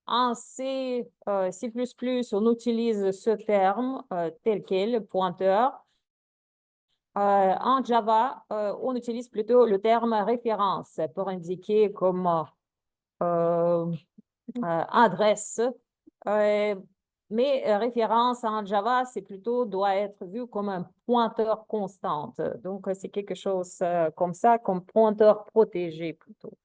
En C, C++, on utilise ce terme tel quel, pointeur. En Java, on utilise plutôt le terme référence pour indiquer comme adresse. Mais référence en Java, c'est plutôt, doit être vu comme un pointeur constante. Donc, c'est quelque chose comme ça, comme pointeur protégé plutôt.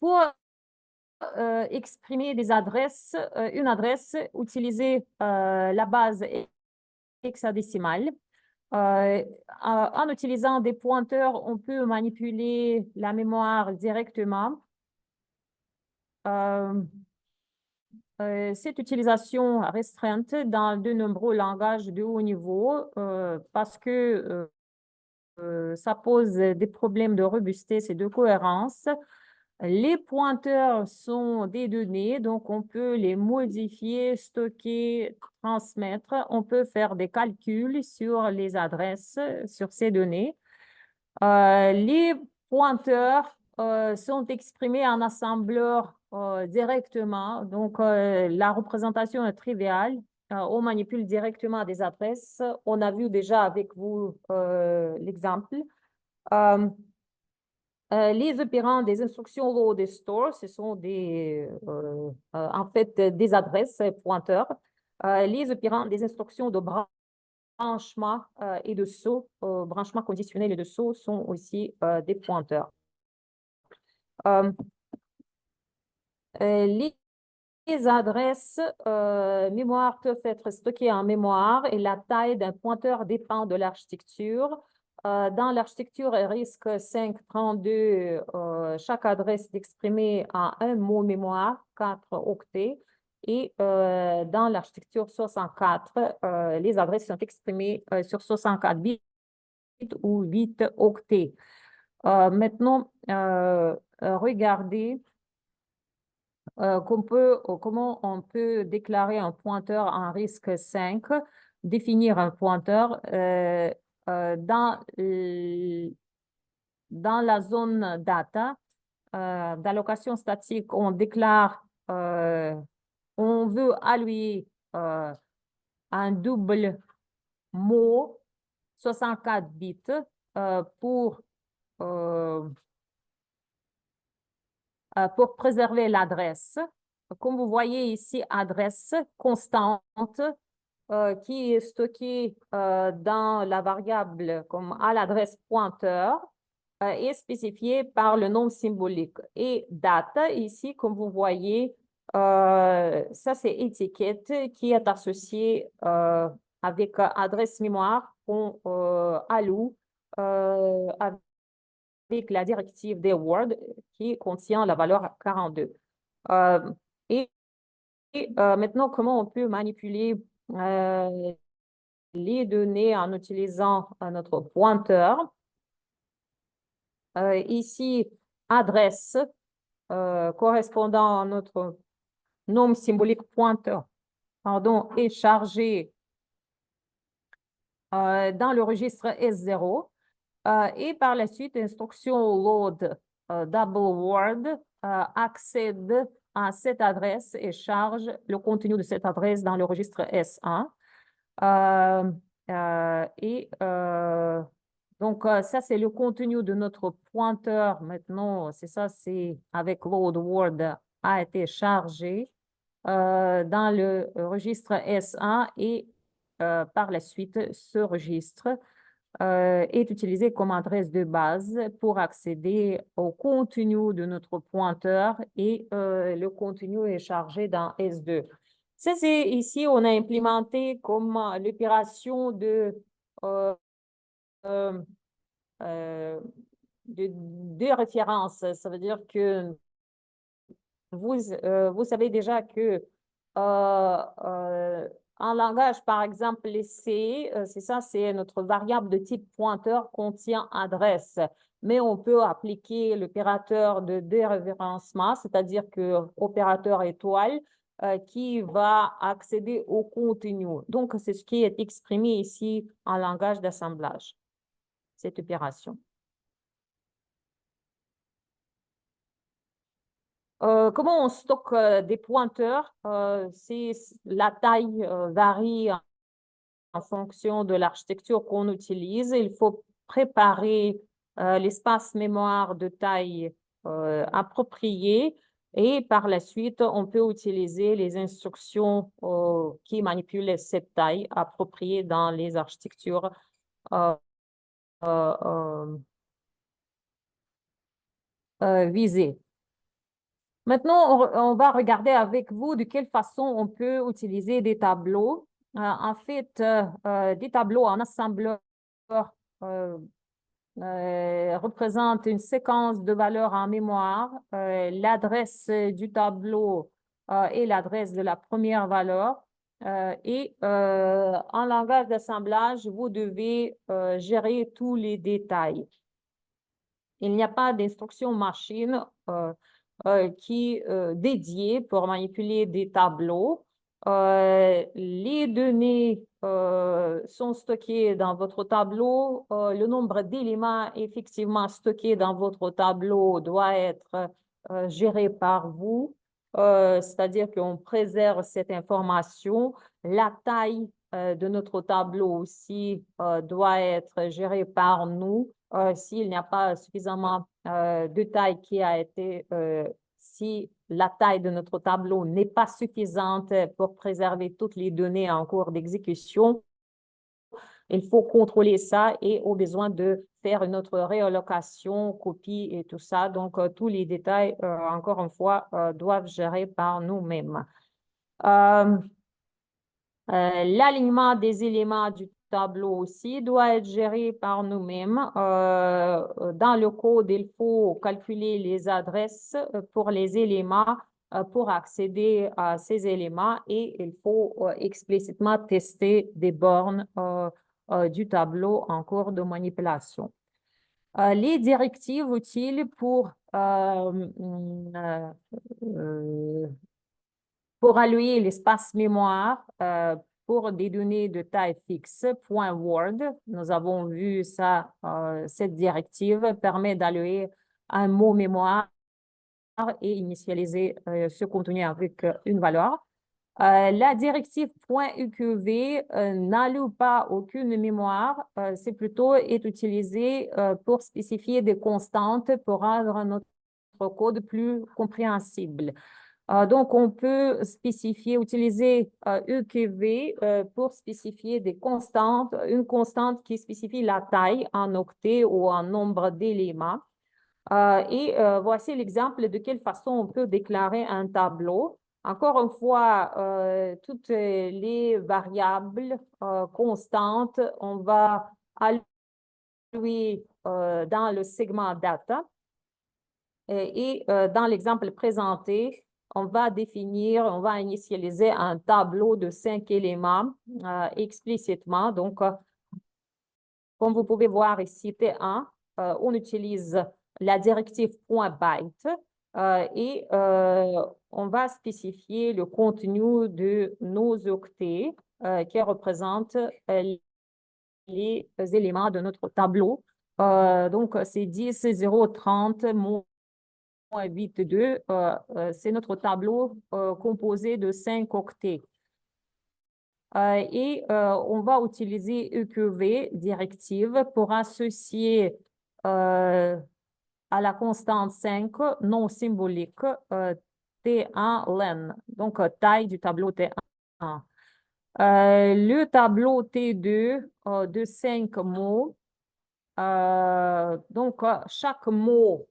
Pour exprimer des adresses, une adresse, utiliser la base hexadécimale. En utilisant des pointeurs, on peut manipuler la mémoire directement. Cette utilisation restreinte dans de nombreux langages de haut niveau parce que ça pose des problèmes de robustesse et de cohérence. Les pointeurs sont des données, donc on peut les modifier, stocker, transmettre. On peut faire des calculs sur les adresses, sur ces données. Les pointeurs sont exprimés en assembleur directement. Donc, la représentation est triviale. On manipule directement des adresses. On a vu déjà avec vous l'exemple. Les opérants des instructions load et store, ce sont en fait des adresses pointeurs. Les opérants des instructions de branchement et de saut, branchement conditionnel et de saut sont aussi des pointeurs. Les adresses mémoire peuvent être stockées en mémoire et la taille d'un pointeur dépend de l'architecture. Dans l'architecture RISC-V 32, chaque adresse est exprimée en un mot mémoire, 4 octets. Et dans l'architecture 64, les adresses sont exprimées sur 64 bits ou 8 octets. Maintenant, regardez comment on peut déclarer un pointeur en RISC-V, définir un pointeur dans dans la zone data d'allocation statique, on déclare, on veut allouer un double mot 64 bits pour préserver l'adresse. Comme vous voyez ici, adresse constante qui est stockée dans la variable comme à l'adresse pointeur est spécifiée par le nom symbolique. Et date, ici, comme vous voyez, ça c'est étiquette qui est associée avec adresse mémoire qu'on alloue avec la directive des Word qui contient la valeur 42. Et maintenant, comment on peut manipuler les données en utilisant notre pointeur. Ici, adresse correspondant à notre nom symbolique pointeur, pardon, est chargé dans le registre S0 et par la suite, l'instruction load double word accède à cette adresse et charge le contenu de cette adresse dans le registre S1. Donc, ça, c'est le contenu de notre pointeur. Maintenant, c'est ça, c'est avec load word a été chargé dans le registre S1 et par la suite, ce registre est utilisé comme adresse de base pour accéder au contenu de notre pointeur et le contenu est chargé dans S2. Ça, c'est ici, on a implémenté comme l'opération de référence. Ça veut dire que vous savez déjà que en langage, par exemple, les C, c'est ça, c'est notre variable de type pointeur contient adresse. Mais on peut appliquer l'opérateur de déréférencement, c'est-à-dire que opérateur étoile, qui va accéder au contenu. Donc, c'est ce qui est exprimé ici en langage d'assemblage, cette opération. Comment on stocke des pointeurs? La taille varie en fonction de l'architecture qu'on utilise. Il faut préparer l'espace mémoire de taille appropriée et par la suite, on peut utiliser les instructions qui manipulent cette taille appropriée dans les architectures visées. Maintenant, on va regarder avec vous de quelle façon on peut utiliser des tableaux. En fait, des tableaux en assembleur représentent une séquence de valeurs en mémoire. L'adresse du tableau est l'adresse de la première valeur. Et en langage d'assemblage, vous devez gérer tous les détails. Il n'y a pas d'instruction machine qui est dédiée pour manipuler des tableaux. Les données sont stockées dans votre tableau. Le nombre d'éléments effectivement stockés dans votre tableau doit être géré par vous. C'est-à-dire qu'on préserve cette information. La taille de notre tableau aussi doit être gérée par nous. S'il n'y a pas suffisamment de taille qui a été, si la taille de notre tableau n'est pas suffisante pour préserver toutes les données en cours d'exécution, il faut contrôler ça et au besoin de faire une autre réallocation, copie et tout ça. Donc, tous les détails, encore une fois, doivent gérer par nous-mêmes. L'alignement des éléments du tableau aussi doit être géré par nous-mêmes. Dans le code, il faut calculer les adresses pour les éléments pour accéder à ces éléments et il faut explicitement tester des bornes du tableau en cours de manipulation. Les directives utiles pour allouer l'espace mémoire pour des données de taille fixe, .word. Nous avons vu ça, cette directive permet d'allouer un mot mémoire et initialiser ce contenu avec une valeur. La directive .uqv n'alloue pas aucune mémoire, c'est plutôt est utilisé pour spécifier des constantes pour rendre notre code plus compréhensible. Donc, on peut spécifier, utiliser uqv pour spécifier des constantes, une constante qui spécifie la taille en octets ou en nombre d'éléments. Voici l'exemple de quelle façon on peut déclarer un tableau. Encore une fois, toutes les variables constantes, on va allouer dans le segment data. Dans l'exemple présenté, on va initialiser un tableau de 5 éléments explicitement. Donc, comme vous pouvez voir ici, T1, on utilise la directive .byte on va spécifier le contenu de nos octets qui représentent les éléments de notre tableau. Donc, c'est 10, 0, 30, 8, 2. C'est notre tableau composé de 5 octets. On va utiliser uqv directive pour associer à la constante 5 non symbolique T1 len, donc taille du tableau T1. Le tableau T2 de 5 mots, donc chaque mot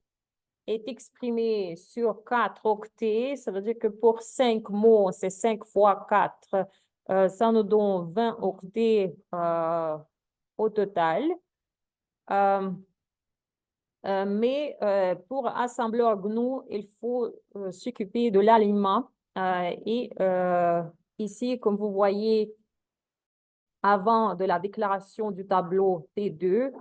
est exprimé sur 4 octets. Ça veut dire que pour 5 mots, c'est 5 fois 4. Ça nous donne 20 octets au total. Mais pour assembleur GNU, il faut s'occuper de l'alignement. Ici, comme vous voyez, avant de la déclaration du tableau T2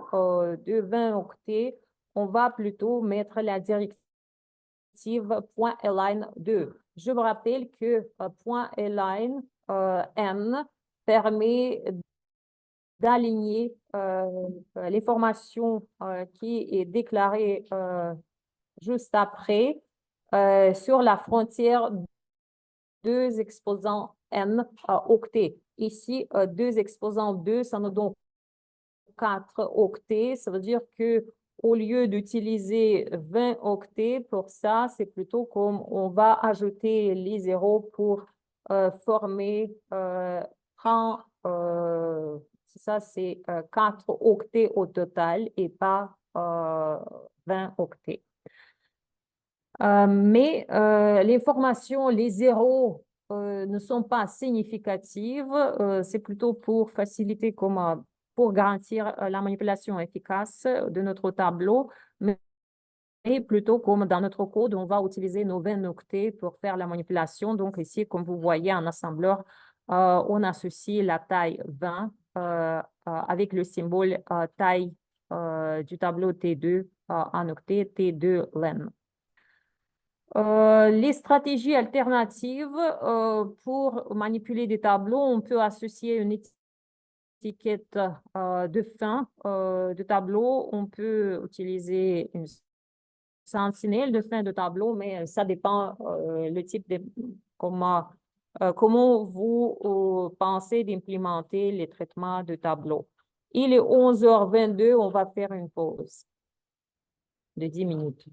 de 20 octets, on va plutôt mettre la directive .align 2. Je vous rappelle que .align n permet d'aligner l'information qui est déclarée juste après sur la frontière 2 exposants n octets. Ici, 2 exposants 2, ça nous donne 4 octets. Ça veut dire que au lieu d'utiliser 20 octets pour ça, c'est plutôt comme on va ajouter les zéros pour former 30, ça c'est 4 octets au total et pas 20 octets. Mais l'information, les zéros ne sont pas significatives. C'est plutôt pour faciliter, pour garantir la manipulation efficace de notre tableau. Mais plutôt comme dans notre code, on va utiliser nos 20 octets pour faire la manipulation. Donc ici, comme vous voyez en assembleur, on associe la taille 20 avec le symbole taille du tableau T2 en octets T2 len. Les stratégies alternatives pour manipuler des tableaux, on peut associer une étiquette de fin de tableau. On peut utiliser une sentinelle de fin de tableau, mais ça dépend le type de comment vous pensez d'implémenter les traitements de tableau. Il est 11h22, on va faire une pause de 10 minutes.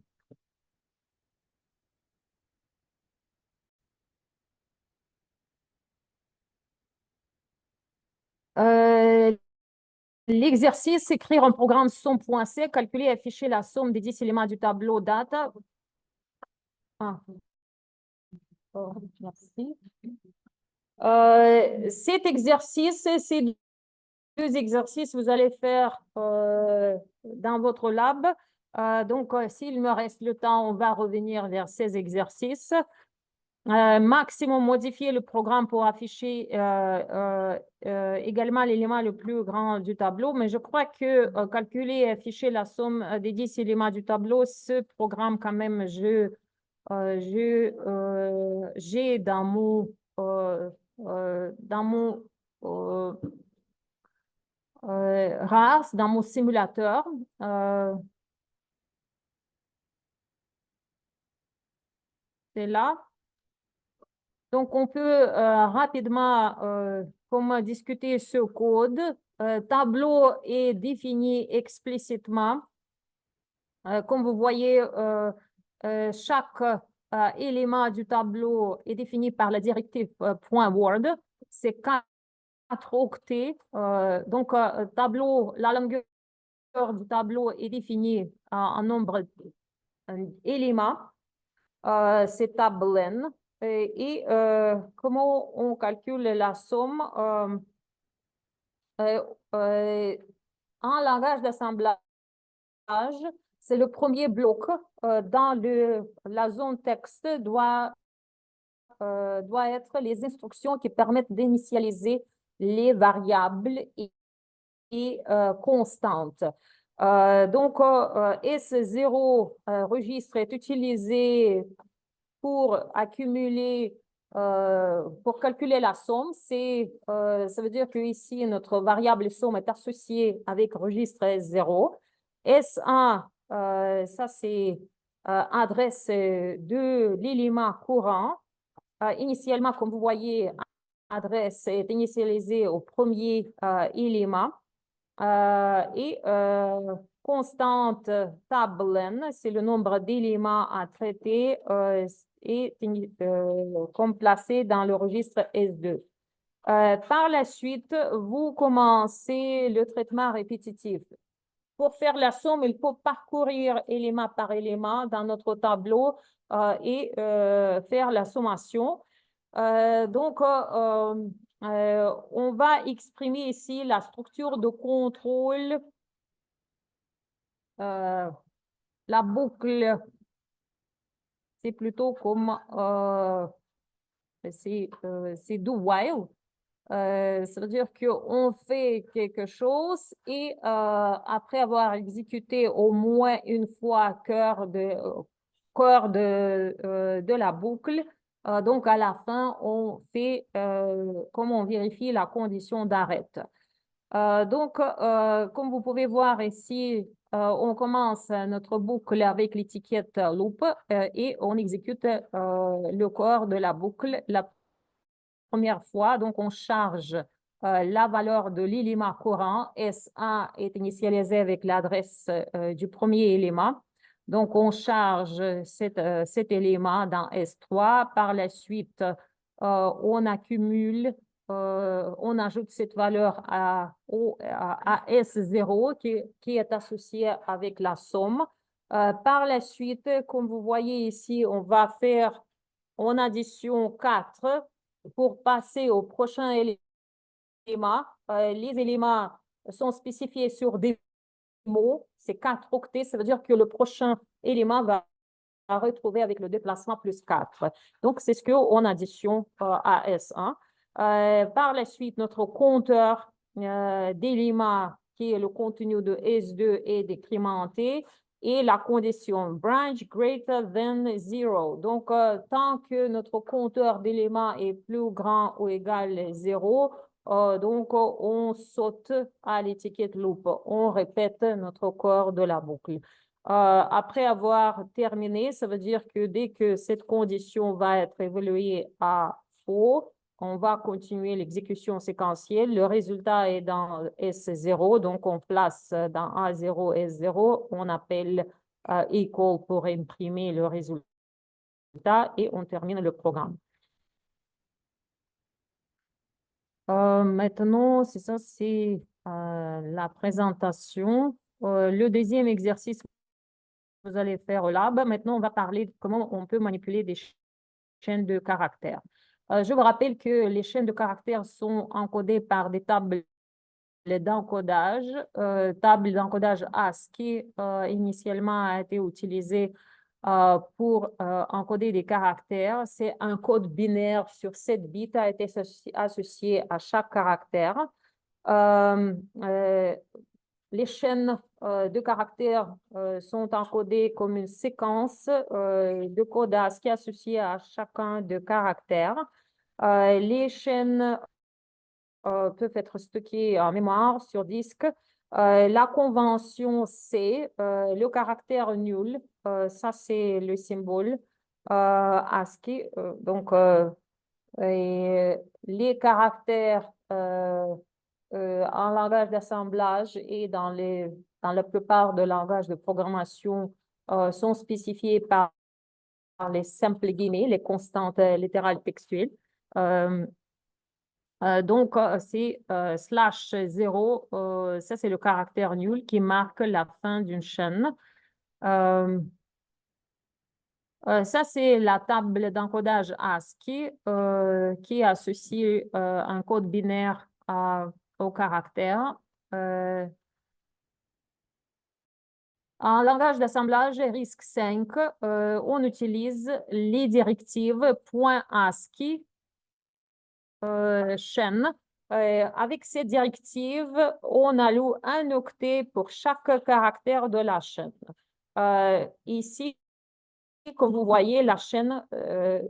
L'exercice, écrire un programme somme.c, calculer et afficher la somme des 10 éléments du tableau data. Merci. Cet exercice, c'est 2 exercices que vous allez faire dans votre lab. Donc, s'il me reste le temps, on va revenir vers ces exercices. Maximum, modifier le programme pour afficher également l'élément le plus grand du tableau. Mais je crois que calculer et afficher la somme des 10 éléments du tableau, ce programme, quand même, j'ai dans mon rares dans mon simulateur. C'est là. Donc, on peut rapidement comme discuter ce code. Tableau est défini explicitement. Comme vous voyez, chaque élément du tableau est défini par la directive .word. C'est 4 octets. Donc, tableau, la longueur du tableau est définie en nombre d'éléments. C'est tablen. Et comment on calcule la somme? En langage d'assemblage, c'est le premier bloc dans la zone texte doit être les instructions qui permettent d'initialiser les variables et constantes. Donc, S0 registre est utilisé pour accumuler, pour calculer la somme. Ça veut dire que ici notre variable somme est associée avec registre S0. S1, ça c'est adresse de l'élément courant. Initialement, comme vous voyez, adresse est initialisée au premier élément. Et constante tablen, c'est le nombre d'éléments à traiter et comme placé dans le registre S2. Par la suite, vous commencez le traitement répétitif. Pour faire la somme, il faut parcourir élément par élément dans notre tableau et faire la sommation. Donc, on va exprimer ici la structure de contrôle, la boucle, c'est plutôt comme, c'est do while. Ça veut dire qu'on fait quelque chose et après avoir exécuté au moins une fois cœur de la boucle, donc à la fin, on fait, comme on vérifie la condition d'arrêt. Donc, comme vous pouvez voir ici, on commence notre boucle avec l'étiquette loop et on exécute le corps de la boucle la première fois. Donc, on charge la valeur de l'élément courant. S1 est initialisé avec l'adresse du premier élément. Donc, on charge cet élément dans S3. Par la suite, on accumule, on ajoute cette valeur à S0 qui est associée avec la somme. Par la suite, comme vous voyez ici, on va faire en addition 4 pour passer au prochain élément. Les éléments sont spécifiés sur des mots. C'est 4 octets. Ça veut dire que le prochain élément va retrouver avec le déplacement plus 4. Donc, c'est ce qu'on addition à S1. Par la suite, notre compteur d'éléments, qui est le contenu de S2, est décrémenté. Et la condition branch greater than 0. Donc, tant que notre compteur d'éléments est plus grand ou égal à 0, donc on saute à l'étiquette loop. On répète notre corps de la boucle. Après avoir terminé, ça veut dire que dès que cette condition va être évaluée à faux, on va continuer l'exécution séquentielle. Le résultat est dans S0, donc on place dans A0, S0, on appelle equal pour imprimer le résultat et on termine le programme. Maintenant, c'est ça, c'est la présentation. Le deuxième exercice, vous allez faire là. Maintenant, on va parler de comment on peut manipuler des chaînes de caractères. Je vous rappelle que les chaînes de caractères sont encodées par des tables d'encodage. Table d'encodage ASCII initialement a été utilisée pour encoder des caractères. C'est un code binaire sur 7 bits a été associé à chaque caractère. Les chaînes de caractères sont encodées comme une séquence de code ASCII associée à chacun des caractères. Les chaînes peuvent être stockés en mémoire sur disque. La convention C, le caractère nul, ça c'est le symbole ASCII. Et les caractères en langage d'assemblage et dans la plupart des langages de programmation sont spécifiés par les simples guillemets, les constantes littérales textuelles. C'est /0, ça c'est le caractère nul qui marque la fin d'une chaîne. Ça, c'est la table d'encodage ASCII qui associe un code binaire au caractère. En langage d'assemblage RISC-V, on utilise les directives .ASCII chaîne. Avec ces directives, on alloue un octet pour chaque caractère de la chaîne. Ici, comme vous voyez, la chaîne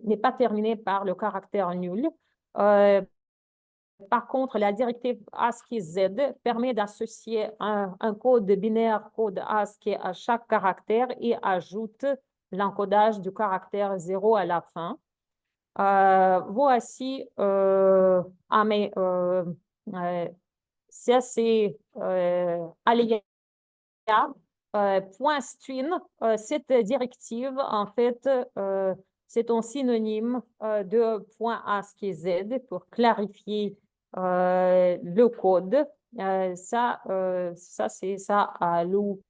n'est pas terminée par le caractère nul. Par contre, la directive ASCII Z permet d'associer un code binaire, code ASCII à chaque caractère et ajoute l'encodage du caractère 0 à la fin. Voici ça c'est aléa. .string, cette directive, en fait, c'est un synonyme de .ASCII Z pour clarifier le code. Ça alloue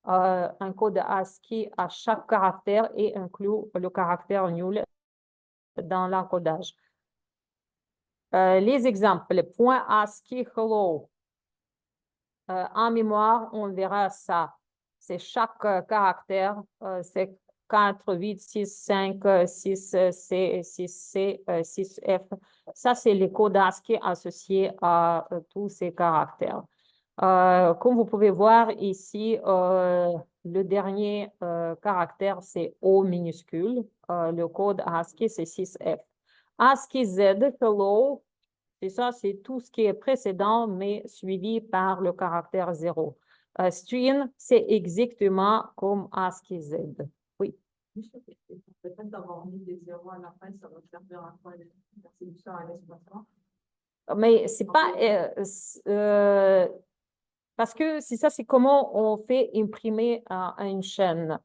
un code ASCII à chaque caractère et inclut le caractère nul dans l'encodage. Les exemples, .ASCII hello. En mémoire, on verra ça. C'est chaque caractère, c'est 4, 8, 6, 5, 6, C, 6C, 6F. Ça, c'est les codes ASCII associés à tous ces caractères. Comme vous pouvez voir ici, le dernier caractère, c'est O minuscule. Le code ASCII, c'est 6F. ASCII Z, hello, c'est ça, c'est tout ce qui est précédent, mais suivi par le caractère 0. String, c'est exactement comme ASCII Z. Oui. Peut-être d'avoir mis des zéros à la fin, ça va servir à quoi l'attribution à l'espacement? Mais c'est pas... parce que c'est ça, c'est comment on fait imprimer une chaîne.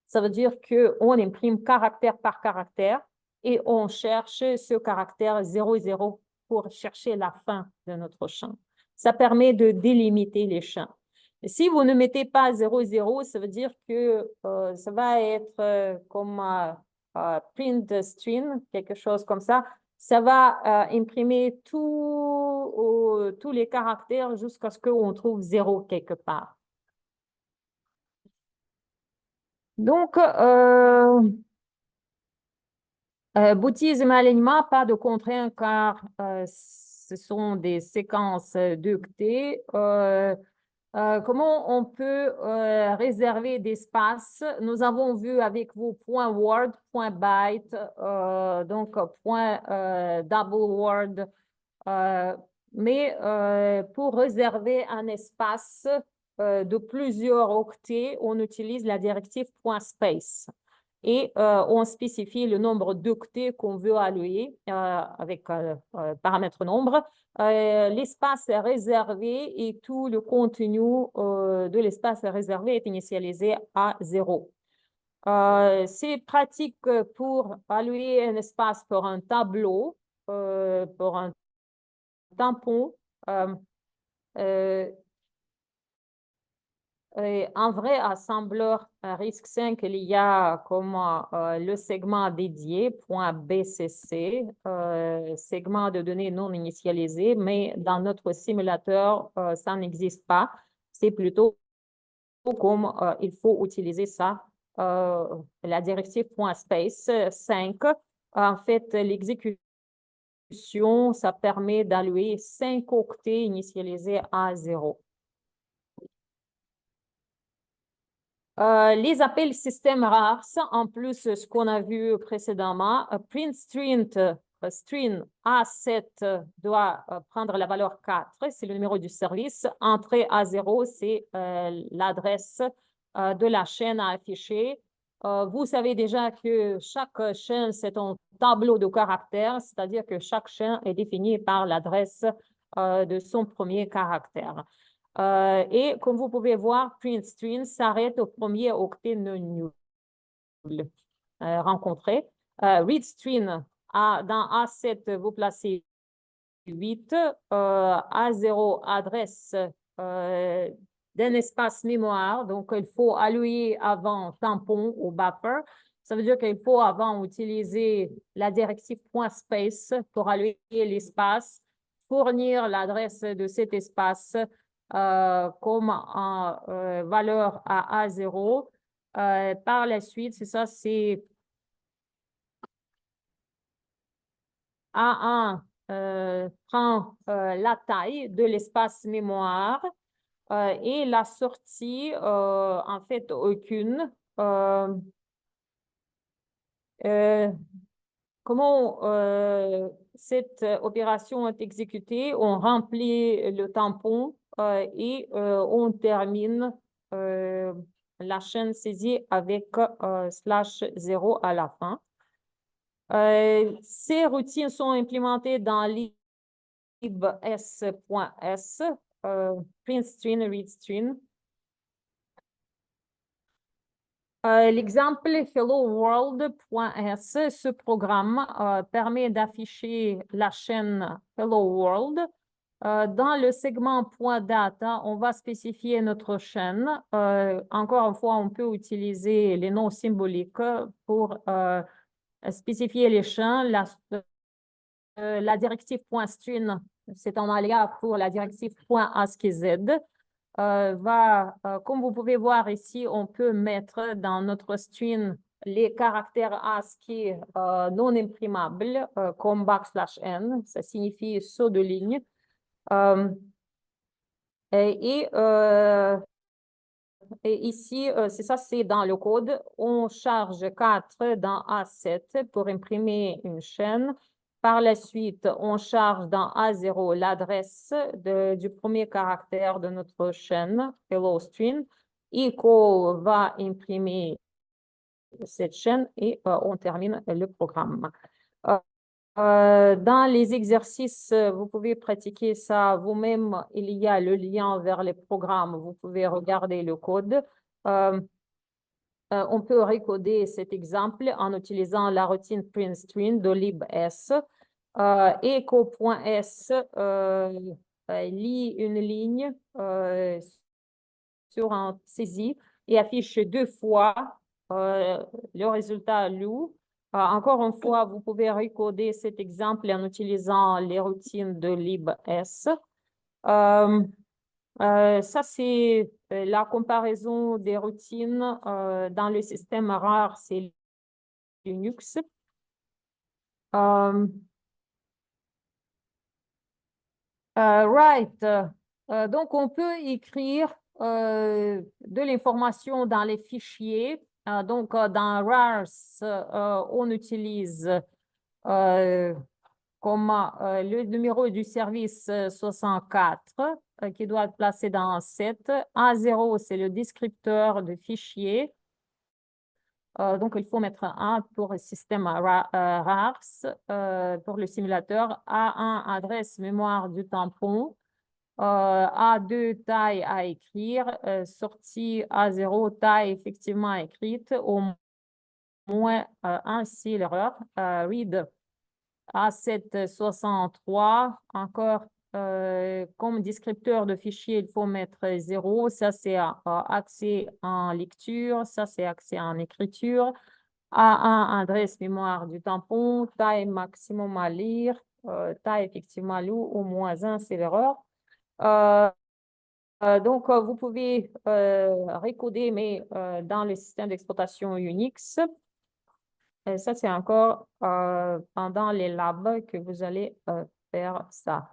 Ça veut dire qu'on imprime caractère par caractère et on cherche ce caractère 0,0 pour chercher la fin de notre champ. Ça permet de délimiter les champs. Et si vous ne mettez pas 0,0, ça veut dire que ça va être comme print string, quelque chose comme ça. Ça va imprimer tous les caractères jusqu'à ce qu'on trouve 0 quelque part. Donc, boutisme et alignement, pas de contraintes car ce sont des séquences d'octets. Comment on peut réserver d'espace? Nous avons vu avec vous .word, .byte, donc double word. Mais pour réserver un espace de plusieurs octets, on utilise la directive .space. Et on spécifie le nombre d'octets qu'on veut allouer avec paramètre nombre. L'espace est réservé et tout le contenu de l'espace réservé est initialisé à 0. C'est pratique pour allouer un espace pour un tableau, pour un tampon. En vrai assembleur RISC-V, il y a comme le segment dédié, .bcc, segment de données non initialisé, mais dans notre simulateur, ça n'existe pas. C'est plutôt comme il faut utiliser ça, la directive .space 5. En fait, l'exécution, ça permet d'allouer 5 octets initialisés à 0. Les appels système rares, en plus ce qu'on a vu précédemment, print string string A7 doit prendre la valeur 4, c'est le numéro du service. Entrée A0, c'est l'adresse de la chaîne à afficher. Vous savez déjà que chaque chaîne, c'est un tableau de caractères, c'est-à-dire que chaque chaîne est définie par l'adresse de son premier caractère. Et comme vous pouvez voir, print string s'arrête au premier octet non nul rencontré. Read string, dans A7, vous placez 8. A0, adresse d'un espace mémoire. Donc, il faut allouer avant tampon ou buffer. Ça veut dire qu'il faut avant utiliser la directive .space pour allouer l'espace, fournir l'adresse de cet espace comme valeur à A0. Par la suite, c'est ça, c'est A1 prend la taille de l'espace mémoire et la sortie, en fait, aucune. Comment cette opération est exécutée? On remplit le tampon et on termine la chaîne saisie avec /0 à la fin. Ces routines sont implémentées dans libs.s, print string, read string. L'exemple hello world.s, ce programme permet d'afficher la chaîne hello world. Dans le segment .data, on va spécifier notre chaîne. Encore une fois, on peut utiliser les noms symboliques pour spécifier les champs. La directive .string, c'est en alias pour la directive .ascii. Comme vous pouvez voir ici, on peut mettre dans notre string les caractères ASCII non imprimables comme \n, ça signifie saut de ligne. Et ici, c'est ça, c'est dans le code. On charge 4 dans A7 pour imprimer une chaîne. Par la suite, on charge dans A0 l'adresse du premier caractère de notre chaîne, hello string. Equal va imprimer cette chaîne et on termine le programme. Dans les exercices, vous pouvez pratiquer ça vous-même. Il y a le lien vers les programmes. Vous pouvez regarder le code. On peut recoder cet exemple en utilisant la routine print string de libs. Echo.s lit une ligne sur un saisie et affiche 2 fois le résultat loup. Encore une fois, vous pouvez recoder cet exemple en utilisant les routines de libs. Ça, c'est la comparaison des routines dans le système rare, c'est Linux. Donc, on peut écrire de l'information dans les fichiers. Donc, dans RARS, on utilise comme le numéro du service 64 qui doit être placé dans 7. A0, c'est le descripteur de fichier. Donc, il faut mettre 1 pour le système RARS, pour le simulateur. A1, adresse mémoire du tampon. A2, taille à écrire. Sortie A0, taille effectivement écrite. Au moins 1, c'est l'erreur. Read A7, 63. Encore, comme descripteur de fichier, il faut mettre 0. Ça, c'est accès en lecture. Ça, c'est accès en écriture. A1, adresse mémoire du tampon. Taille maximum à lire. Taille effectivement loup. Au moins 1, c'est l'erreur. Donc, vous pouvez recoder, mais dans le système d'exploitation Unix. Et ça, c'est encore pendant les labs que vous allez faire ça.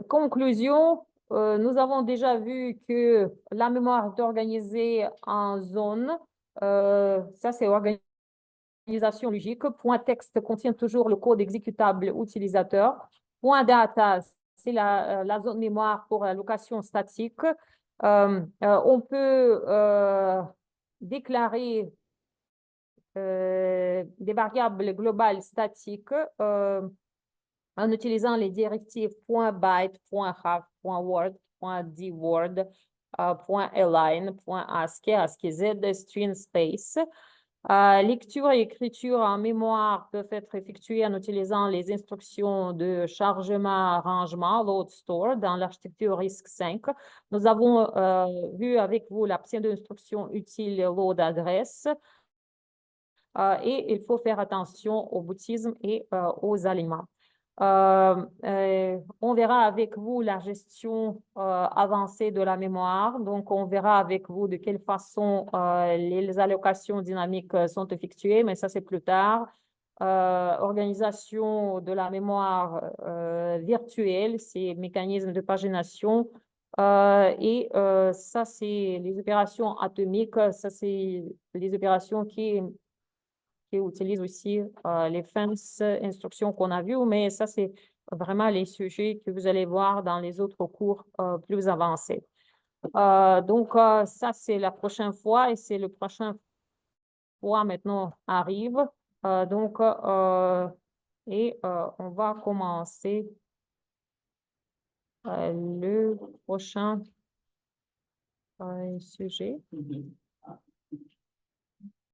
Conclusion, nous avons déjà vu que la mémoire est organisée en zones. Ça, c'est organisé Organisation logique. Point texte contient toujours le code exécutable utilisateur. Point data, c'est la zone mémoire pour l'allocation statique. On peut déclarer des variables globales statiques en utilisant les directives .byte, .half, .word, .dword, .align, .ascii, ASCII-Z, string space. Lecture et écriture en mémoire peuvent être effectuées en utilisant les instructions de chargement, rangement, load, store dans l'architecture RISC-V. Nous avons vu avec vous la pseudo-instruction utile load adresse. Et il faut faire attention au boutisme et aux alignements. On verra avec vous la gestion avancée de la mémoire. Donc, on verra avec vous de quelle façon les allocations dynamiques sont effectuées, mais ça, c'est plus tard. Organisation de la mémoire virtuelle, c'est mécanisme de pagination. Et ça, c'est les opérations atomiques. Ça, c'est les opérations qui utilisent aussi les fence instructions qu'on a vues, mais ça, c'est vraiment les sujets que vous allez voir dans les autres cours plus avancés. Donc, ça, c'est la prochaine fois et c'est le prochain fois maintenant arrive. On va commencer le prochain sujet.